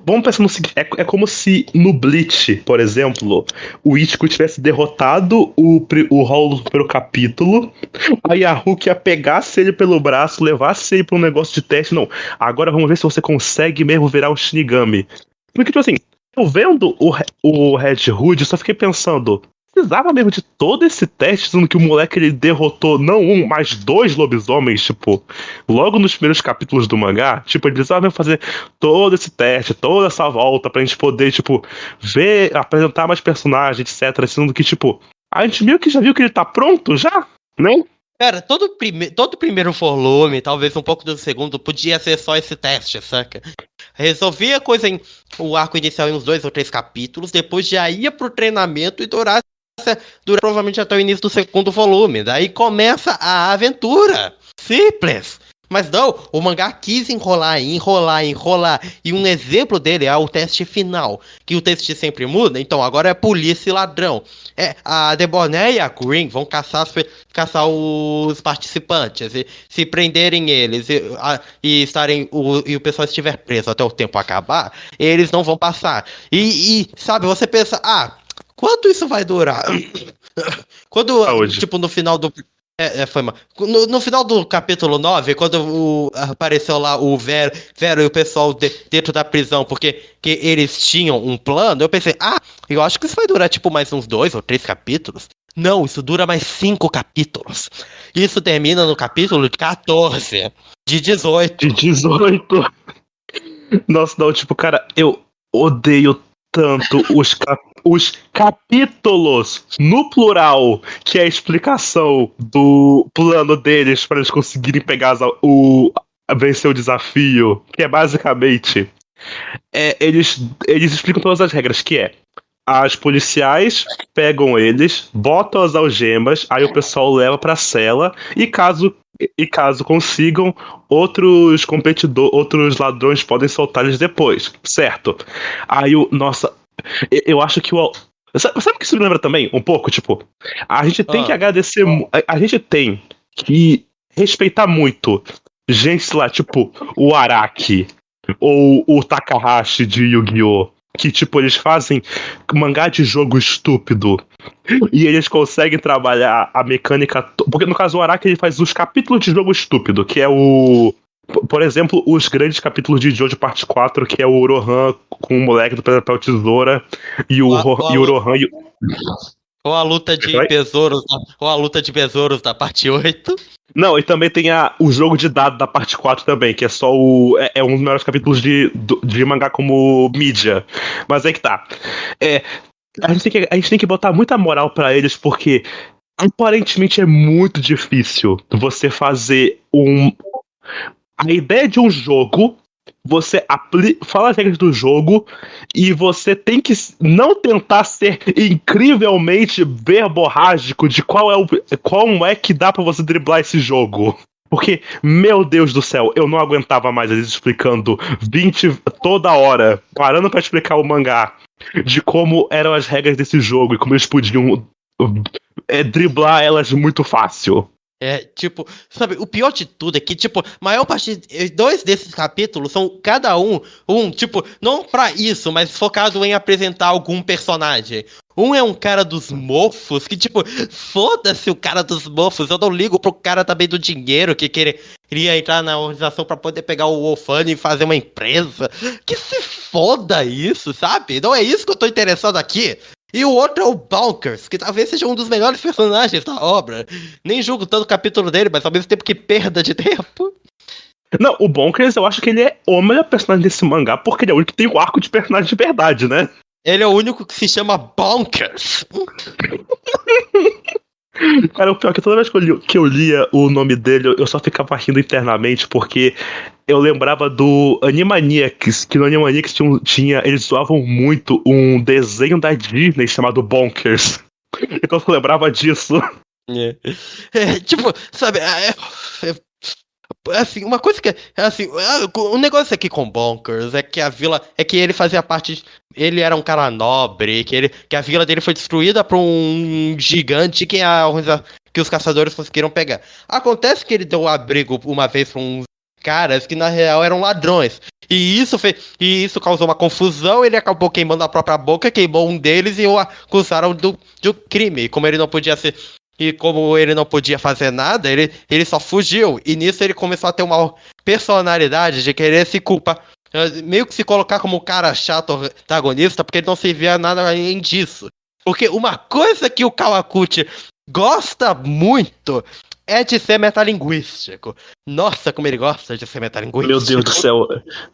Speaker 1: vamos pensar no seguinte, é como se no Bleach, por exemplo, o Ichigo tivesse derrotado o Hall pelo capítulo, aí a Hulk ia pegasse ele pelo braço, levasse ele pra um negócio de teste, não, agora vamos ver se você consegue mesmo virar o Shinigami. Porque, tipo assim, eu vendo o Red Hood, eu só fiquei pensando, precisava mesmo de todo esse teste, sendo que o moleque ele derrotou não um, mas 2 lobisomens, tipo, logo nos primeiros capítulos do mangá, tipo, ele precisava mesmo fazer todo esse teste, toda essa volta pra gente poder, tipo, ver, apresentar mais personagens, etc, sendo que, tipo, a gente meio que já viu que ele tá pronto já, né?
Speaker 2: Cara, todo primeiro volume, talvez um pouco do segundo, podia ser só esse teste, saca? Resolvia a coisa o arco inicial em uns 2 ou 3 capítulos, depois já ia pro treinamento e dura provavelmente até o início do segundo volume. Daí começa a aventura. Simples. Mas não, o mangá quis enrolar. E um exemplo dele é o teste final. Que o teste sempre muda. Então agora é polícia e ladrão. A Debonair e a Green vão caçar os participantes. E se prenderem eles e o pessoal estiver preso até o tempo acabar, eles não vão passar. E sabe, você pensa, quanto isso vai durar? Quando, tipo, no final do... foi mal. No final do capítulo 9, quando apareceu lá o Vero e o pessoal dentro da prisão, porque que eles tinham um plano, eu pensei, eu acho que isso vai durar, tipo, mais uns 2 ou 3 capítulos. Não, isso dura mais 5 capítulos. Isso termina no capítulo 14, de 18.
Speaker 1: De 18. Nossa, não, tipo, cara, eu odeio tanto os capítulos no plural, que é a explicação do plano deles para eles conseguirem pegar vencer o desafio, que é basicamente eles explicam todas as regras, que é as policiais pegam eles, botam as algemas, aí o pessoal leva pra cela e caso consigam, outros outros ladrões podem soltar eles depois, certo? Aí nossa, eu acho que sabe o que isso me lembra também? Um pouco, tipo, a gente tem que agradecer, a gente tem que respeitar muito gente lá, tipo, o Araki ou o Takahashi de Yu-Gi-Oh! Que, tipo, eles fazem mangá de jogo estúpido e eles conseguem trabalhar a mecânica. Porque, no caso, o Araki ele faz os capítulos de jogo estúpido, que é o Por exemplo, os grandes capítulos de Jojo Parte 4, que é o Rohan com o moleque do Papel Tesoura e o Rohan e o...
Speaker 2: Ou a luta de besouros, ou a luta de besouros da parte 8.
Speaker 1: Não, e também tem o jogo de dado da parte 4 também, que é só é um dos melhores capítulos de mangá como mídia. Mas é que tá. A gente tem que botar muita moral pra eles, porque aparentemente é muito difícil você fazer a ideia de um jogo, você fala as regras do jogo e você tem que não tentar ser incrivelmente verborrágico de como é que dá pra você driblar esse jogo. Porque, meu Deus do céu, eu não aguentava mais eles explicando 20 toda hora, parando pra explicar o mangá de como eram as regras desse jogo e como eles podiam driblar elas muito fácil.
Speaker 2: Sabe, o pior de tudo é que, maior parte, 2 desses capítulos são cada um, não pra isso, mas focado em apresentar algum personagem. Um é um cara dos mofos, que, foda-se o cara dos mofos, eu não ligo pro cara também do dinheiro, que queria entrar na organização pra poder pegar o Wolfane e fazer uma empresa. Que se foda isso, sabe? Não é isso que eu tô interessado aqui. E o outro é o Bonkers, que talvez seja um dos melhores personagens da obra. Nem julgo tanto o capítulo dele, mas ao mesmo tempo que perda de tempo.
Speaker 1: Não, o Bonkers, eu acho que ele é o melhor personagem desse mangá, porque ele é o único que tem o arco de personagem de verdade, né?
Speaker 2: Ele é o único que se chama Bonkers.
Speaker 1: Cara, o pior é que toda vez que eu lia o nome dele, eu só ficava rindo internamente, porque eu lembrava do Animaniacs, que no Animaniacs eles zoavam muito um desenho da Disney chamado Bonkers. Então eu lembrava disso.
Speaker 2: Sabe, assim, uma coisa que, assim, o negócio aqui com Bonkers é que a vila, é que ele fazia parte, ele era um cara nobre, que a vila dele foi destruída por um gigante que os caçadores conseguiram pegar. Acontece que ele deu abrigo uma vez pra uns caras que na real eram ladrões. E isso causou uma confusão, ele acabou queimando a própria boca, queimou um deles e o acusaram do crime. Como ele não podia fazer nada, ele só fugiu. E nisso ele começou a ter uma personalidade de querer se culpar. Meio que se colocar como um cara chato, antagonista, porque ele não se via nada além disso. Porque uma coisa que o Kawakuchi gosta muito é de ser metalinguístico. Nossa, como ele gosta de ser metalinguístico.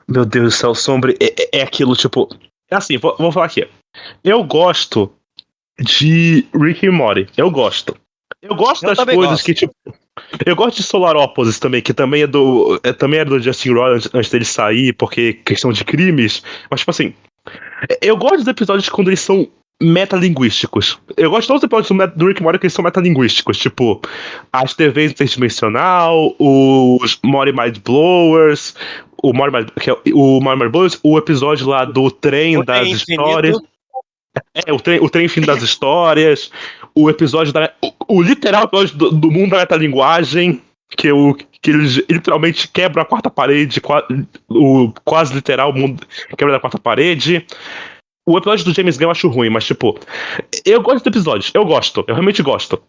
Speaker 1: Meu Deus do céu, Sombre, é aquilo, é assim, vou falar aqui. Eu gosto de Rick e Morty, eu gosto das coisas que, eu gosto de Solar Opposites também, que também também era do Justin Roiland antes dele sair, porque questão de crimes, mas assim, eu gosto dos episódios quando eles são metalinguísticos. Eu gosto de todos os episódios do Rick e Morty que eles são metalinguísticos, tipo as TVs interdimensional, os Morty Mind Blowers, o Morty Mind Blowers, o episódio lá do trem das histórias. O trem fim das histórias, o episódio o literal episódio do mundo da metalinguagem, que eles literalmente quebram a quarta parede, quase literal, o mundo quebra a quarta parede. O episódio do James Gunn eu acho ruim, mas eu gosto dos episódios, eu realmente gosto.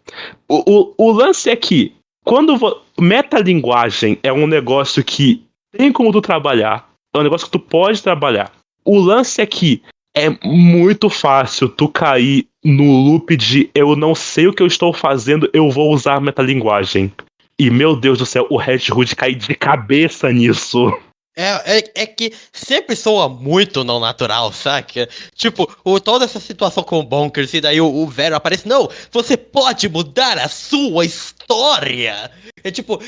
Speaker 1: O lance é que, quando metalinguagem é um negócio que tem como tu trabalhar, é um negócio que tu pode trabalhar. O lance é que é muito fácil tu cair no loop de eu não sei o que eu estou fazendo, eu vou usar metalinguagem. E, meu Deus do céu, o Red Hood cai de cabeça nisso.
Speaker 2: É que sempre soa muito não natural, saca? Toda essa situação com o Bonkers e daí o Vero aparece. Não, você pode mudar a sua história.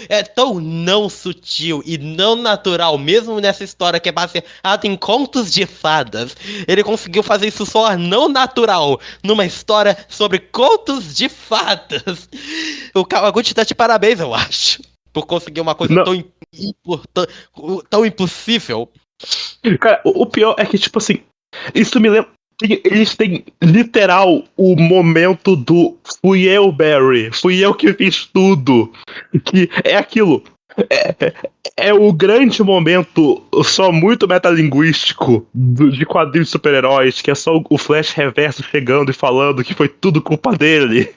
Speaker 2: É tão não sutil e não natural, mesmo nessa história que é baseada em contos de fadas. Ele conseguiu fazer isso soar não natural numa história sobre contos de fadas. O Kawaguchi tá de parabéns, eu acho. Por conseguir uma coisa tão impossível.
Speaker 1: Cara, o pior é que, isso me lembra. Eles têm literal o momento do fui eu, Barry. Fui eu que fiz tudo. Que é aquilo. É o grande momento só muito metalinguístico de quadrinhos de super-heróis, que é só o Flash Reverso chegando e falando que foi tudo culpa dele.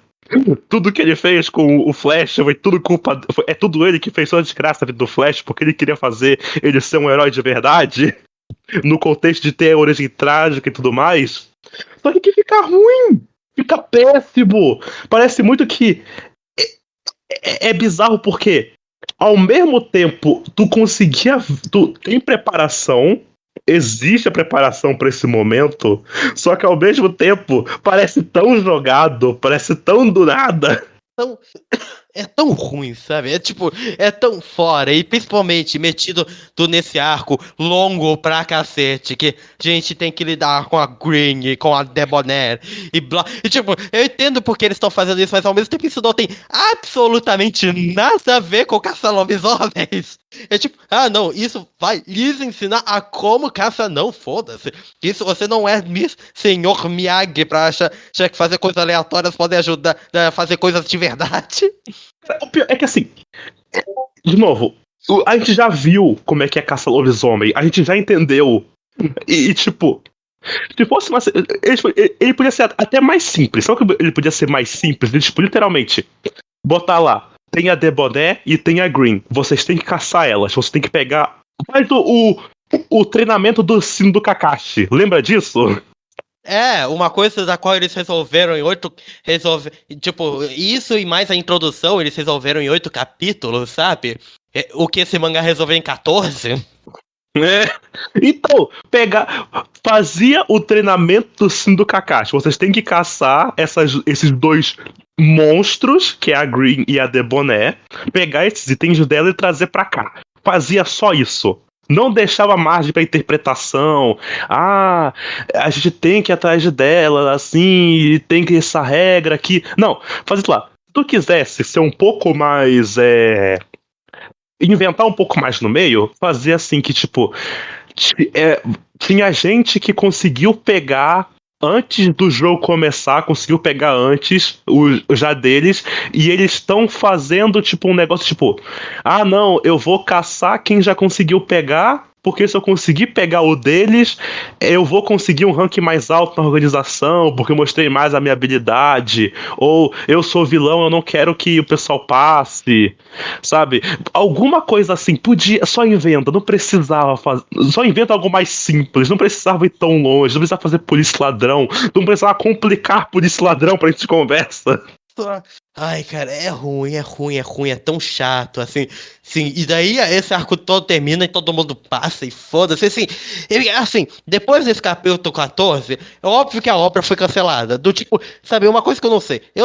Speaker 1: Tudo que ele fez com o Flash foi tudo culpa. É tudo ele que fez toda a desgraça do Flash, porque ele queria fazer ele ser um herói de verdade, no contexto de ter a origem trágica e tudo mais. Só que fica ruim, fica péssimo. Parece muito que. É bizarro porque, ao mesmo tempo, tu conseguia. Tu tem preparação. Existe a preparação pra esse momento, só que ao mesmo tempo parece tão jogado, parece tão do nada.
Speaker 2: Então, é tão ruim, sabe? É tipo, é tão fora, e principalmente metido nesse arco longo pra cacete, que a gente tem que lidar com a Green, com a Debonair, e blá. E tipo, eu entendo porque eles estão fazendo isso, mas ao mesmo tempo isso não tem absolutamente nada a ver com caça-lobisomens. É tipo, não, isso vai lhes ensinar a como caça, não, foda-se. Isso você não é senhor Miyagi pra achar que fazer coisas aleatórias podem ajudar a fazer coisas de verdade.
Speaker 1: O pior é que assim, de novo, a gente já viu como é que é caça-lobisomem, a gente já entendeu. E tipo, se fosse uma. Ele podia ser até mais simples. Só que ele podia ser mais simples? Ele, tipo, literalmente, botar lá. Tem a Debonair e tem a Green. Vocês têm que caçar elas. Vocês têm que pegar. Faz o treinamento do sino do Kakashi. Lembra disso?
Speaker 2: É, uma coisa da qual eles resolveram em 8. Tipo, isso e mais a introdução, eles resolveram em 8 capítulos, sabe? O que esse mangá resolveu em 14?
Speaker 1: Então, fazia o treinamento do sino do Kakashi. Vocês têm que caçar esses dois monstros, que é a Green e a Debonair, pegar esses itens dela e trazer pra cá. Fazia só isso. Não deixava margem pra interpretação. A gente tem que ir atrás dela, assim, tem que essa regra aqui. Não, faz isso lá. Se tu quisesse ser um pouco mais. Inventar um pouco mais no meio, fazer assim que, tipo. Tinha gente que conseguiu pegar antes do jogo começar, conseguiu pegar antes já deles, e eles estão fazendo tipo um negócio tipo, não, eu vou caçar quem já conseguiu pegar, porque se eu conseguir pegar o deles, eu vou conseguir um rank mais alto na organização, porque eu mostrei mais a minha habilidade, ou eu sou vilão, eu não quero que o pessoal passe, sabe? Alguma coisa assim, podia, só inventa, não precisava fazer, só inventa algo mais simples, não precisava ir tão longe, não precisava fazer polícia ladrão, não precisava complicar polícia ladrão pra gente conversa.
Speaker 2: Ai, cara, é ruim, é tão chato, assim, sim, e daí esse arco todo termina e todo mundo passa e foda-se, assim, depois desse capítulo 14, é óbvio que a obra foi cancelada, do tipo, sabe, uma coisa que eu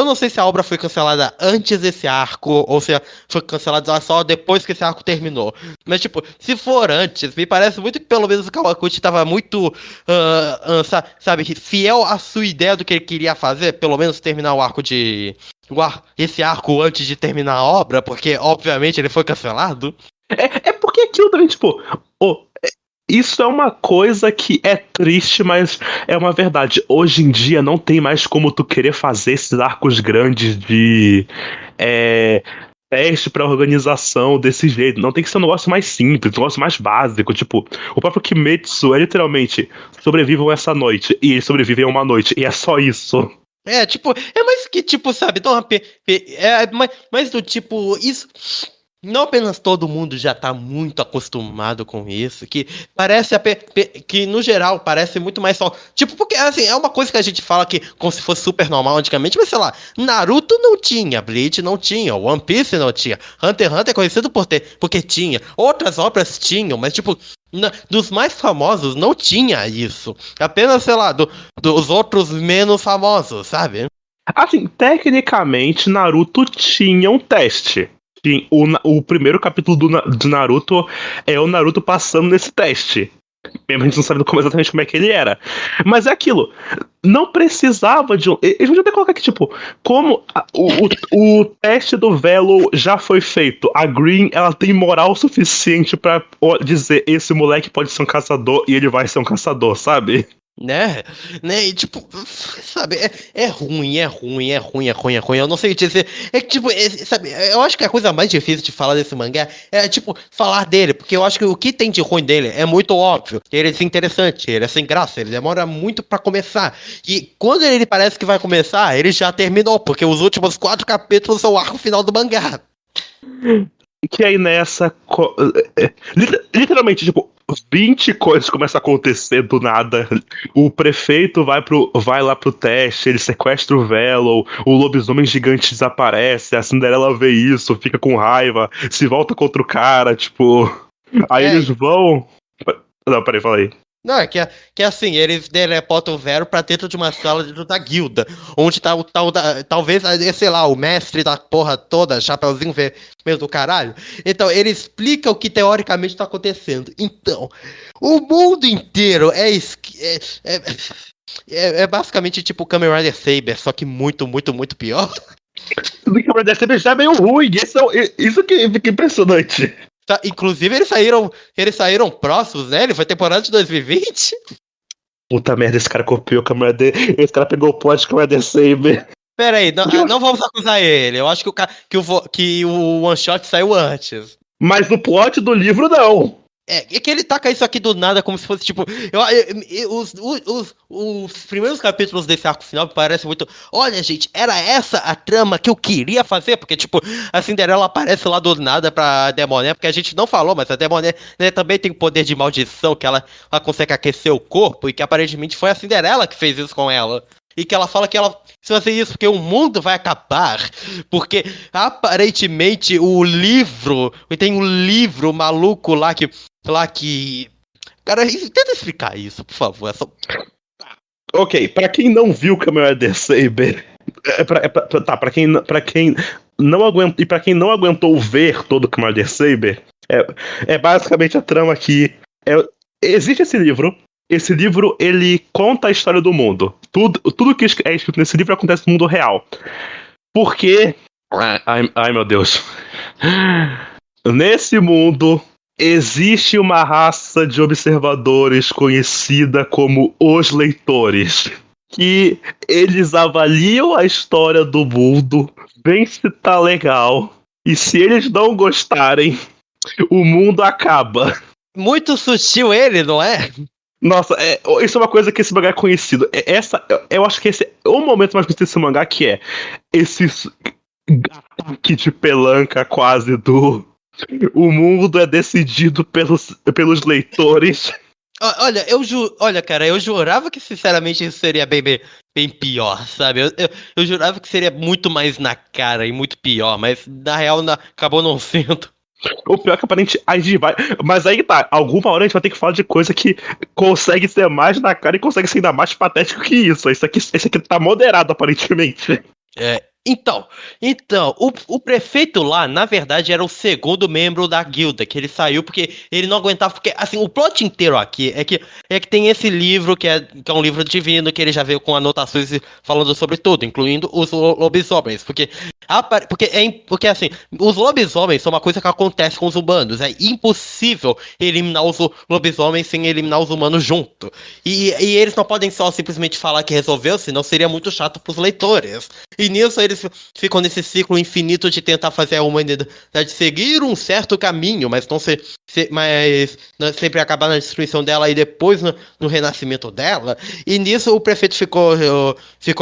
Speaker 2: não sei se a obra foi cancelada antes desse arco, ou se foi cancelada só depois que esse arco terminou, mas tipo, se for antes, me parece muito que pelo menos o Kawaguchi tava muito, sabe, fiel à sua ideia do que ele queria fazer, pelo menos terminar o arco esse arco antes de terminar a obra, porque obviamente ele foi cancelado.
Speaker 1: É porque aquilo também, tipo, isso é uma coisa que é triste, mas é uma verdade. Hoje em dia não tem mais como tu querer fazer esses arcos grandes de teste pra organização desse jeito. Não tem que ser um negócio mais simples, um negócio mais básico. Tipo, o próprio Kimetsu é literalmente sobrevivam essa noite, e eles sobrevivem uma noite, e é só isso.
Speaker 2: Tipo, mais que, tipo, sabe, mais do tipo, isso, não apenas todo mundo já tá muito acostumado com isso, que parece, que no geral, parece muito mais só, tipo, porque, assim, é uma coisa que a gente fala que, como se fosse super normal antigamente, mas sei lá, Naruto não tinha, Bleach não tinha, One Piece não tinha, Hunter x Hunter é conhecido porque tinha, outras obras tinham, mas, tipo, dos mais famosos não tinha isso. Apenas, sei lá, dos outros menos famosos, sabe?
Speaker 1: Assim, tecnicamente, Naruto tinha um teste. O primeiro capítulo do Naruto é o Naruto passando nesse teste. Mesmo a gente não sabe exatamente como é que ele era. Mas é aquilo. Não precisava de um. Eles vão até colocar aqui, tipo, como o teste do Velo já foi feito. A Green, ela tem moral suficiente pra dizer: esse moleque pode ser um caçador e ele vai ser um caçador, sabe?
Speaker 2: Né? Né? E tipo, sabe, é ruim, é ruim, é ruim, é ruim, é ruim. Eu não sei dizer. É que, tipo, sabe, eu acho que a coisa mais difícil de falar desse mangá é, tipo, falar dele, porque eu acho que o que tem de ruim dele é muito óbvio. Ele é desinteressante, ele é sem graça, ele demora muito pra começar. E quando ele parece que vai começar, ele já terminou, porque os últimos 4 capítulos são o arco final do mangá.
Speaker 1: Que aí nessa. Literalmente, tipo, 20 coisas começam a acontecer do nada. O prefeito vai lá pro teste, ele sequestra o Velo, o lobisomem gigante desaparece, a Cinderela vê isso, fica com raiva, se volta contra o cara, tipo. Aí
Speaker 2: É,
Speaker 1: eles vão. Não, peraí, fala aí.
Speaker 2: não, que é assim, eles teleportam o Vero pra dentro de uma sala dentro da guilda, onde tá o tal da, talvez, sei lá, o mestre da porra toda, Chapeuzinho Vermelho do caralho. Então, ele explica o que teoricamente tá acontecendo. Então, o mundo inteiro é basicamente tipo o Kamen Rider Saber, só que muito, muito, muito pior.
Speaker 1: Tudo que acontece já é meio ruim, isso que fica impressionante.
Speaker 2: Inclusive, eles saíram próximos, né? Ele foi temporada de 2020.
Speaker 1: Puta merda, esse cara copiou a câmera dele. Esse cara pegou o plot de câmera de Saber.
Speaker 2: Pera aí, não vamos acusar ele. Eu acho que o One Shot saiu antes.
Speaker 1: Mas no plot do livro, não.
Speaker 2: É que ele taca isso aqui do nada como se fosse tipo. Os primeiros capítulos desse arco final parecem muito. Olha, gente, era essa a trama que eu queria fazer, porque, tipo, a Cinderela aparece lá do nada pra Demoné, porque a gente não falou, mas a Demoné, né, também tem poder de maldição, que ela consegue aquecer o corpo, e que aparentemente foi a Cinderela que fez isso com ela. E que ela fala que ela precisa fazer isso porque o mundo vai acabar. Porque aparentemente o livro. Tem um livro maluco lá que. Cara, tenta explicar isso, por favor.
Speaker 1: Ok, pra quem não viu Kamen Rider Saber. Pra quem não aguentou. E pra quem não aguentou ver todo o Kamen Rider Saber, é basicamente a trama aqui. Existe esse livro. Esse livro, ele conta a história do mundo. Tudo que é escrito nesse livro acontece no mundo real. Porque. Ai, meu Deus. Nesse mundo, existe uma raça de observadores conhecida como os leitores. Que eles avaliam a história do mundo, veem se tá legal. E se eles não gostarem, o mundo acaba.
Speaker 2: Muito sutil ele, não é?
Speaker 1: Nossa, isso é uma coisa que esse mangá é conhecido. Eu acho que esse é o momento mais conhecido desse mangá, que é esse ataque de pelanca quase do... O mundo é decidido pelos leitores.
Speaker 2: Olha, cara, eu jurava que sinceramente isso seria bem pior, sabe? Eu jurava que seria muito mais na cara e muito pior, mas na real acabou não sendo.
Speaker 1: O pior é que aparentemente a gente vai. Mas aí tá, alguma hora a gente vai ter que falar de coisa que consegue ser mais na cara e consegue ser ainda mais patético que isso. Esse aqui tá moderado, aparentemente.
Speaker 2: Então, o prefeito lá, na verdade, era o segundo membro da guilda, que ele saiu porque ele não aguentava, porque, assim, o plot inteiro aqui é que tem esse livro, que é um livro divino, que ele já veio com anotações falando sobre tudo, incluindo os lobisomens, porque, assim, os lobisomens são uma coisa que acontece com os humanos, é impossível eliminar os lobisomens sem eliminar os humanos junto, e eles não podem só simplesmente falar que resolveu, senão seria muito chato pros leitores, e nisso eles ficam nesse ciclo infinito de tentar fazer a humanidade seguir um certo caminho, mas sempre acabar na destruição dela e depois no renascimento dela. E nisso o prefeito ficou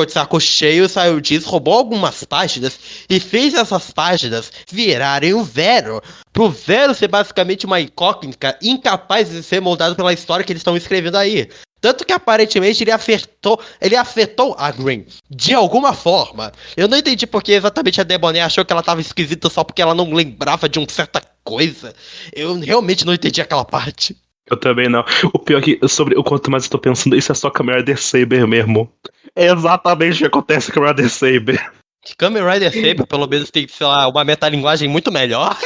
Speaker 2: de saco cheio, saiu disso, roubou algumas páginas e fez essas páginas virarem o Vero. Pro Vero ser basicamente uma incógnita incapaz de ser moldado pela história que eles estão escrevendo aí. Tanto que aparentemente ele afetou a Green de alguma forma. Eu não entendi porque exatamente a Deboné achou que ela tava esquisita só porque ela não lembrava de uma certa coisa. Eu realmente não entendi aquela parte.
Speaker 1: Eu também não. O pior é que, sobre o quanto mais eu tô pensando, isso é só Kamen Rider Saber mesmo. É exatamente o que acontece com Kamen Rider Saber.
Speaker 2: Kamen Rider Saber, pelo menos, tem, sei lá, uma metalinguagem muito melhor.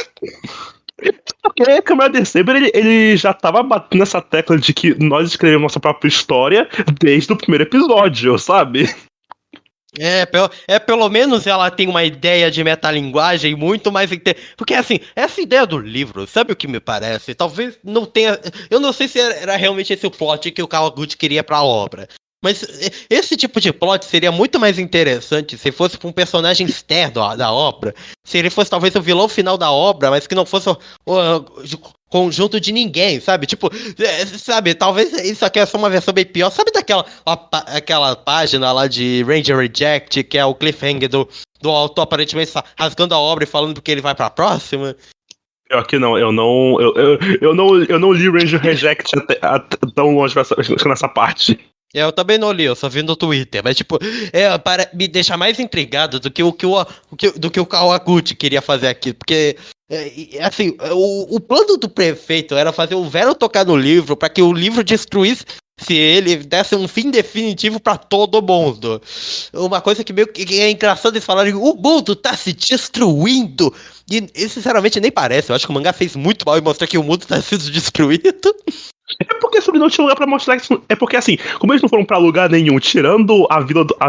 Speaker 1: Porque Kamen Rider Saber, ele já tava batendo nessa tecla de que nós escrevemos nossa própria história desde o primeiro episódio, sabe?
Speaker 2: Pelo menos ela tem uma ideia de metalinguagem muito mais. Porque, assim, essa ideia do livro, sabe o que me parece? Talvez não tenha. Eu não sei se era realmente esse o plot que o Kawaguchi queria pra obra. Mas esse tipo de plot seria muito mais interessante se fosse pra um personagem externo da obra. Se ele fosse talvez o vilão final da obra, mas que não fosse o conjunto de ninguém, sabe? Tipo, sabe, talvez isso aqui é só uma versão bem pior. Sabe aquela página lá de Ranger Reject, que é o cliffhanger do autor aparentemente rasgando a obra e falando que ele vai pra próxima?
Speaker 1: Pior que não, eu não li Ranger Reject tão longe nessa parte.
Speaker 2: Eu também não li, eu só vi no Twitter, mas tipo, para me deixar mais intrigado do que o Kawaguchi queria fazer aqui, porque, assim, o plano do prefeito era fazer o Vero tocar no livro para que o livro destruísse se ele desse um fim definitivo pra todo mundo. Uma coisa que meio que é engraçado eles falarem, o mundo tá se destruindo, e sinceramente nem parece, eu acho que o mangá fez muito mal em mostrar que o mundo tá sendo destruído.
Speaker 1: É porque sobre não tinha lugar pra mostrar isso. É porque assim, como eles não foram pra lugar nenhum, tirando a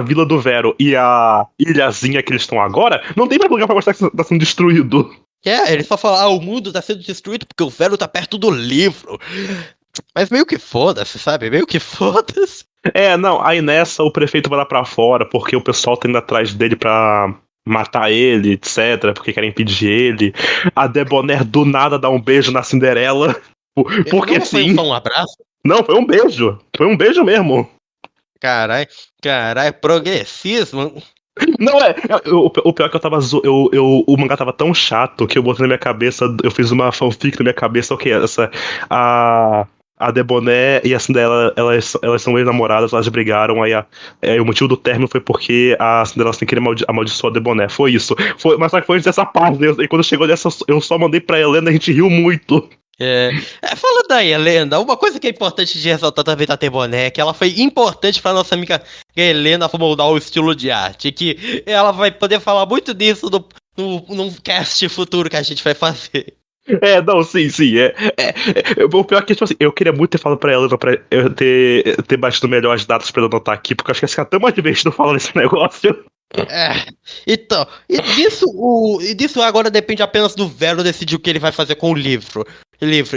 Speaker 1: vila do Vero e a ilhazinha que eles estão agora, não tem mais lugar pra mostrar que tá sendo destruído.
Speaker 2: Ele só fala, o mundo tá sendo destruído porque o Vero tá perto do livro. Mas meio que foda-se, sabe? Meio que foda-se.
Speaker 1: Não, aí nessa o prefeito vai lá pra fora, porque o pessoal tá indo atrás dele pra matar ele, etc, porque querem impedir ele. A Debonair do nada dá um beijo na Cinderela. Porque
Speaker 2: não foi
Speaker 1: sim.
Speaker 2: só um abraço?
Speaker 1: Não, foi um beijo. Foi um beijo mesmo.
Speaker 2: Caralho, progressismo.
Speaker 1: Não, o pior é que eu tava. O mangá tava tão chato que eu botei na minha cabeça. Eu fiz uma fanfic na minha cabeça, ok, essa. A Debonair e a Cinderela, elas são ex-namoradas, elas brigaram, aí o motivo do término foi porque a Cinderela sem querer amaldiçoar a Debonair. Foi isso. Mas só que foi antes dessa parte, e quando chegou dessa, eu só mandei pra Helena, a gente riu muito.
Speaker 2: Fala da Helena, uma coisa que é importante de ressaltar também da Debonair é que ela foi importante pra nossa amiga Helena moldar o estilo de arte, que ela vai poder falar muito disso num cast futuro que a gente vai fazer.
Speaker 1: Não, sim. O pior é que, tipo assim, eu queria muito ter falado pra ela pra eu ter batido melhor as datas pra ela anotar aqui, porque eu acho que ia ficar tão mais divertido falando esse negócio.
Speaker 2: Então, e disso agora depende apenas do Vero decidir o que ele vai fazer com o livro.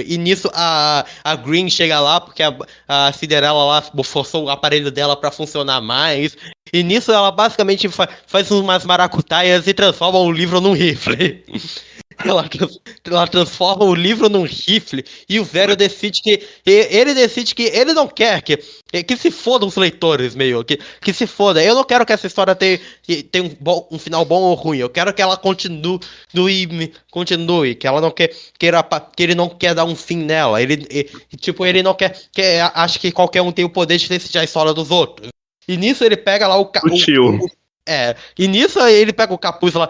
Speaker 2: E nisso a Green chega lá porque a Cinderela lá forçou o aparelho dela pra funcionar mais. E nisso ela basicamente faz umas maracutaias e transforma o livro num rifle. Ela transforma o livro num rifle e o Vero decide que ele não quer que se foda os leitores, meio que se foda. Eu não quero que essa história tenha um final bom ou ruim. Eu quero que ela continue, que ela não que ele não quer dar um fim nela. Ele não quer acha que qualquer um tem o poder de decidir a história dos outros. E nisso ele pega lá e nisso ele pega o capuz lá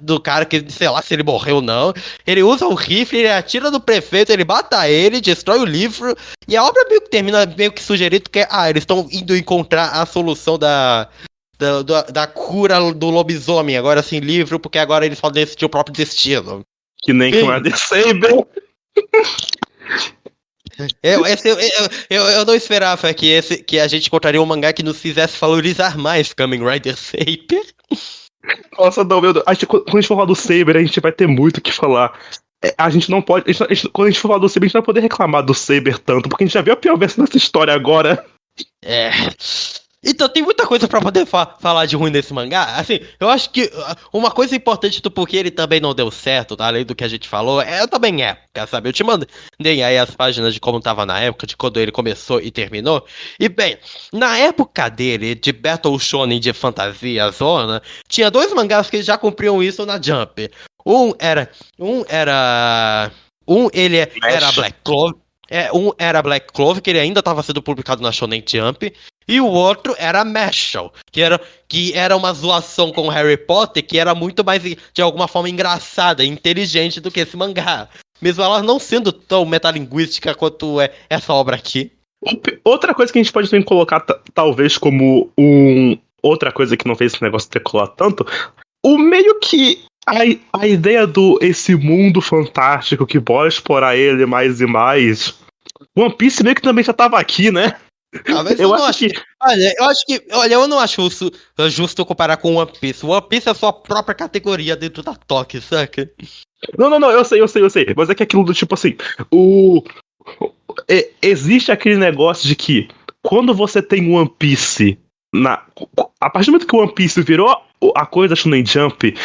Speaker 2: do cara que, sei lá, se ele morreu ou não. Ele usa o rifle, ele atira no prefeito, ele mata ele, destrói o livro. E a obra meio que termina meio que sugerido que eles estão indo encontrar a solução da cura do lobisomem, agora sem livro, porque agora eles podem decidir o próprio destino.
Speaker 1: Que nem com a The Saber.
Speaker 2: Eu não esperava que a gente encontraria um mangá que nos fizesse valorizar mais Kamen Rider Saber.
Speaker 1: Nossa, não, meu Deus. Quando a gente for falar do Saber, a gente vai ter muito o que falar. A gente não pode. Quando a gente for falar do Saber, a gente não vai poder reclamar do Saber tanto, porque a gente já viu a pior versão dessa história agora.
Speaker 2: Então tem muita coisa pra poder falar de ruim nesse mangá. Assim, eu acho que uma coisa importante do porquê ele também não deu certo, tá? Além do que a gente falou, também época, sabe? Eu te mandei aí as páginas de como tava na época, de quando ele começou e terminou. E bem, na época dele, de Battle Shonen de fantasia zona, tinha 2 mangás que já cumpriam isso na Jump. Era Black Clover. Era Black Clover, que ele ainda estava sendo publicado na Shonen Jump, e o outro era Mashal, que era uma zoação com Harry Potter, que era muito mais, de alguma forma, engraçada e inteligente do que esse mangá. Mesmo ela não sendo tão metalinguística quanto essa obra aqui.
Speaker 1: Outra coisa que a gente pode também colocar, talvez, como outra coisa que não fez esse negócio decolar tanto, o meio que a ideia esse mundo fantástico que bora explorar ele mais e mais. One Piece meio que também já tava aqui, né?
Speaker 2: Ah, mas
Speaker 1: Eu
Speaker 2: eu não
Speaker 1: acho
Speaker 2: acho.
Speaker 1: que.
Speaker 2: Olha, eu não acho justo comparar com One Piece. One Piece é a sua própria categoria dentro da Toque, saca?
Speaker 1: Não, não, não, eu sei. Mas é que aquilo do tipo assim. O. Existe aquele negócio de que quando você tem One Piece a partir do momento que o One Piece virou a coisa da Shonen Jump,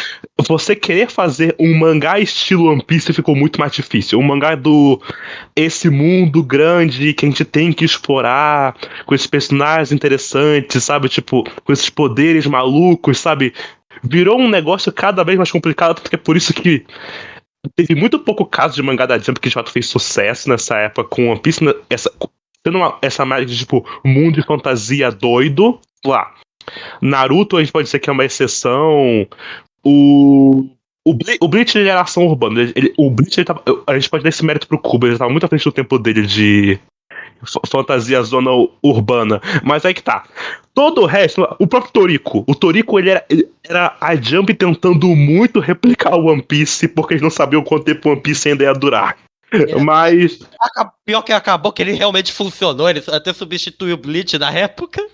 Speaker 1: você querer fazer um mangá estilo One Piece ficou muito mais difícil. Um mangá do esse mundo grande que a gente tem que explorar, com esses personagens interessantes, sabe? Tipo, com esses poderes malucos, sabe? Virou um negócio cada vez mais complicado, porque é por isso que teve muito pouco caso de mangá da Jump que de fato fez sucesso nessa época com One Piece, essa marca de tipo mundo de fantasia doido. Lá, Naruto a gente pode dizer que é uma exceção. O Bleach ele era ação urbana. O Bleach a gente pode dar esse mérito pro Kubo, ele tava muito à frente do tempo dele de fantasia zona urbana. Mas aí que tá. Todo o resto, o próprio Toriko. O Toriko ele era a Jump tentando muito replicar o One Piece, porque eles não sabiam quanto tempo o One Piece ainda ia durar. Mas.
Speaker 2: Pior que acabou que ele realmente funcionou, ele até substituiu o Bleach na época.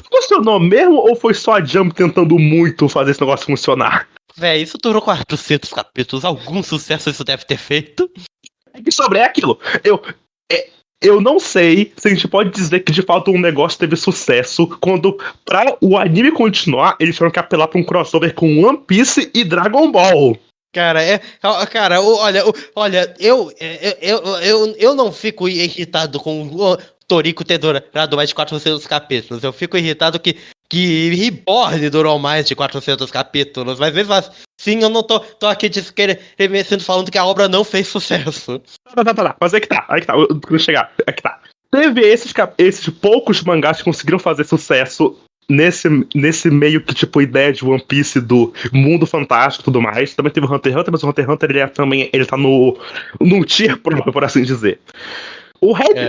Speaker 1: Funcionou mesmo ou foi só a Jump tentando muito fazer esse negócio funcionar?
Speaker 2: Véi, isso durou 400 capítulos. Algum sucesso isso deve ter feito.
Speaker 1: E sobre aquilo. Eu não sei se a gente pode dizer que de fato um negócio teve sucesso quando, pra o anime continuar, eles tiveram que apelar pra um crossover com One Piece e Dragon Ball.
Speaker 2: Cara, olha, eu não fico irritado com o Toriko ter durado mais de 400 capítulos. Eu fico irritado que Reborn durou mais de 400 capítulos. Mas mesmo assim, eu não tô aqui desmerecendo falando que a obra não fez sucesso.
Speaker 1: Tá. Mas aí que tá. Eu quero chegar. Aí que tá. Teve esses poucos mangás que conseguiram fazer sucesso nesse meio que, tipo, ideia de One Piece do mundo fantástico e tudo mais. Também teve o Hunter x Hunter, mas o Hunter x Hunter ele tá no tier próprio, por assim dizer.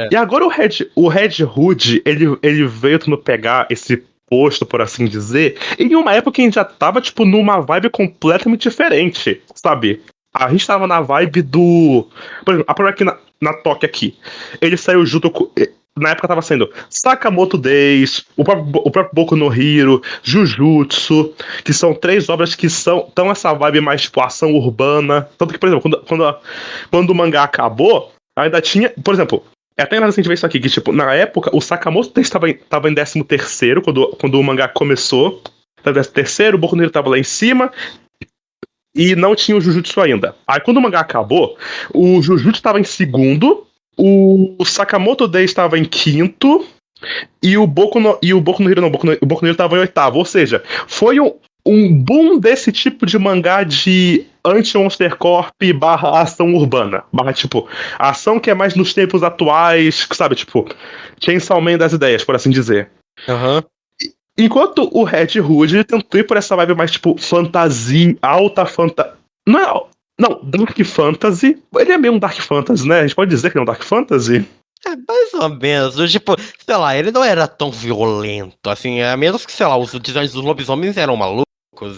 Speaker 1: E agora o Red Hood, ele veio tentando pegar esse posto, por assim dizer, em uma época que a gente já tava, tipo, numa vibe completamente diferente, sabe? A gente tava na vibe do... Por exemplo, a prova aqui na Toque aqui. Ele saiu junto com... Na época tava sendo Sakamoto Days, o próprio Boku no Hero, Jujutsu, que são 3 obras que tão essa vibe mais, tipo, ação urbana. Tanto que, por exemplo, quando o mangá acabou, ainda tinha... Por exemplo, é até interessante ver isso aqui, que, tipo, na época, o Sakamoto Days tava em 13º, quando o mangá começou. Tava em 13º, o Boku no Hero tava lá em cima, e não tinha o Jujutsu ainda. Aí quando o mangá acabou, o Jujutsu estava em 2º, o Sakamoto Days estava em 5º, e o Boku no Hero não, o Boku no Hero estava em 8º. Ou seja, foi um boom desse tipo de mangá de anti-Monster Corp / ação urbana. Tipo, ação que é mais nos tempos atuais, sabe? Tipo, Chainsaw Man das ideias, por assim dizer.
Speaker 2: Aham.
Speaker 1: Enquanto o Red Hood ele tentou ir por essa vibe mais, tipo, fantasia, alta fantasia. Não, Dark Fantasy. Ele é meio um Dark Fantasy, né? A gente pode dizer que ele é um Dark Fantasy?
Speaker 2: É, mais ou menos. Tipo, sei lá, ele não era tão violento, assim, a menos que, sei lá, os designs dos lobisomens eram malucos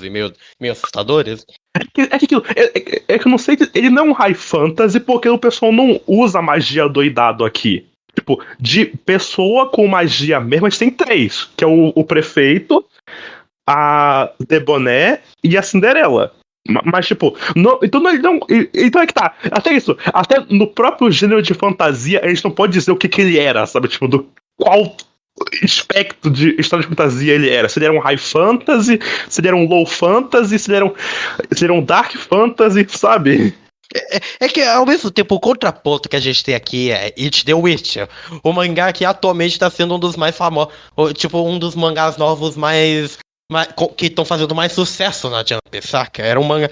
Speaker 2: e meio assustadores.
Speaker 1: É que eu não sei. Ele não é um High Fantasy porque o pessoal não usa magia doidado aqui. Tipo, de pessoa com magia mesmo, a gente tem 3, que é o prefeito, a Deboné e a Cinderela. Mas, tipo, então é que tá. Até isso. Até no próprio gênero de fantasia, a gente não pode dizer o que ele era, sabe? Tipo, do qual espectro de história de fantasia ele era. Se ele era um high fantasy, se ele era um low fantasy, se ele era um dark fantasy, sabe?
Speaker 2: É que, ao mesmo tempo, o contraponto que a gente tem aqui é It the Witcher, o mangá que atualmente está sendo um dos mais famosos, tipo, um dos mangás novos que estão fazendo mais sucesso na Jump, saca? Era um mangá.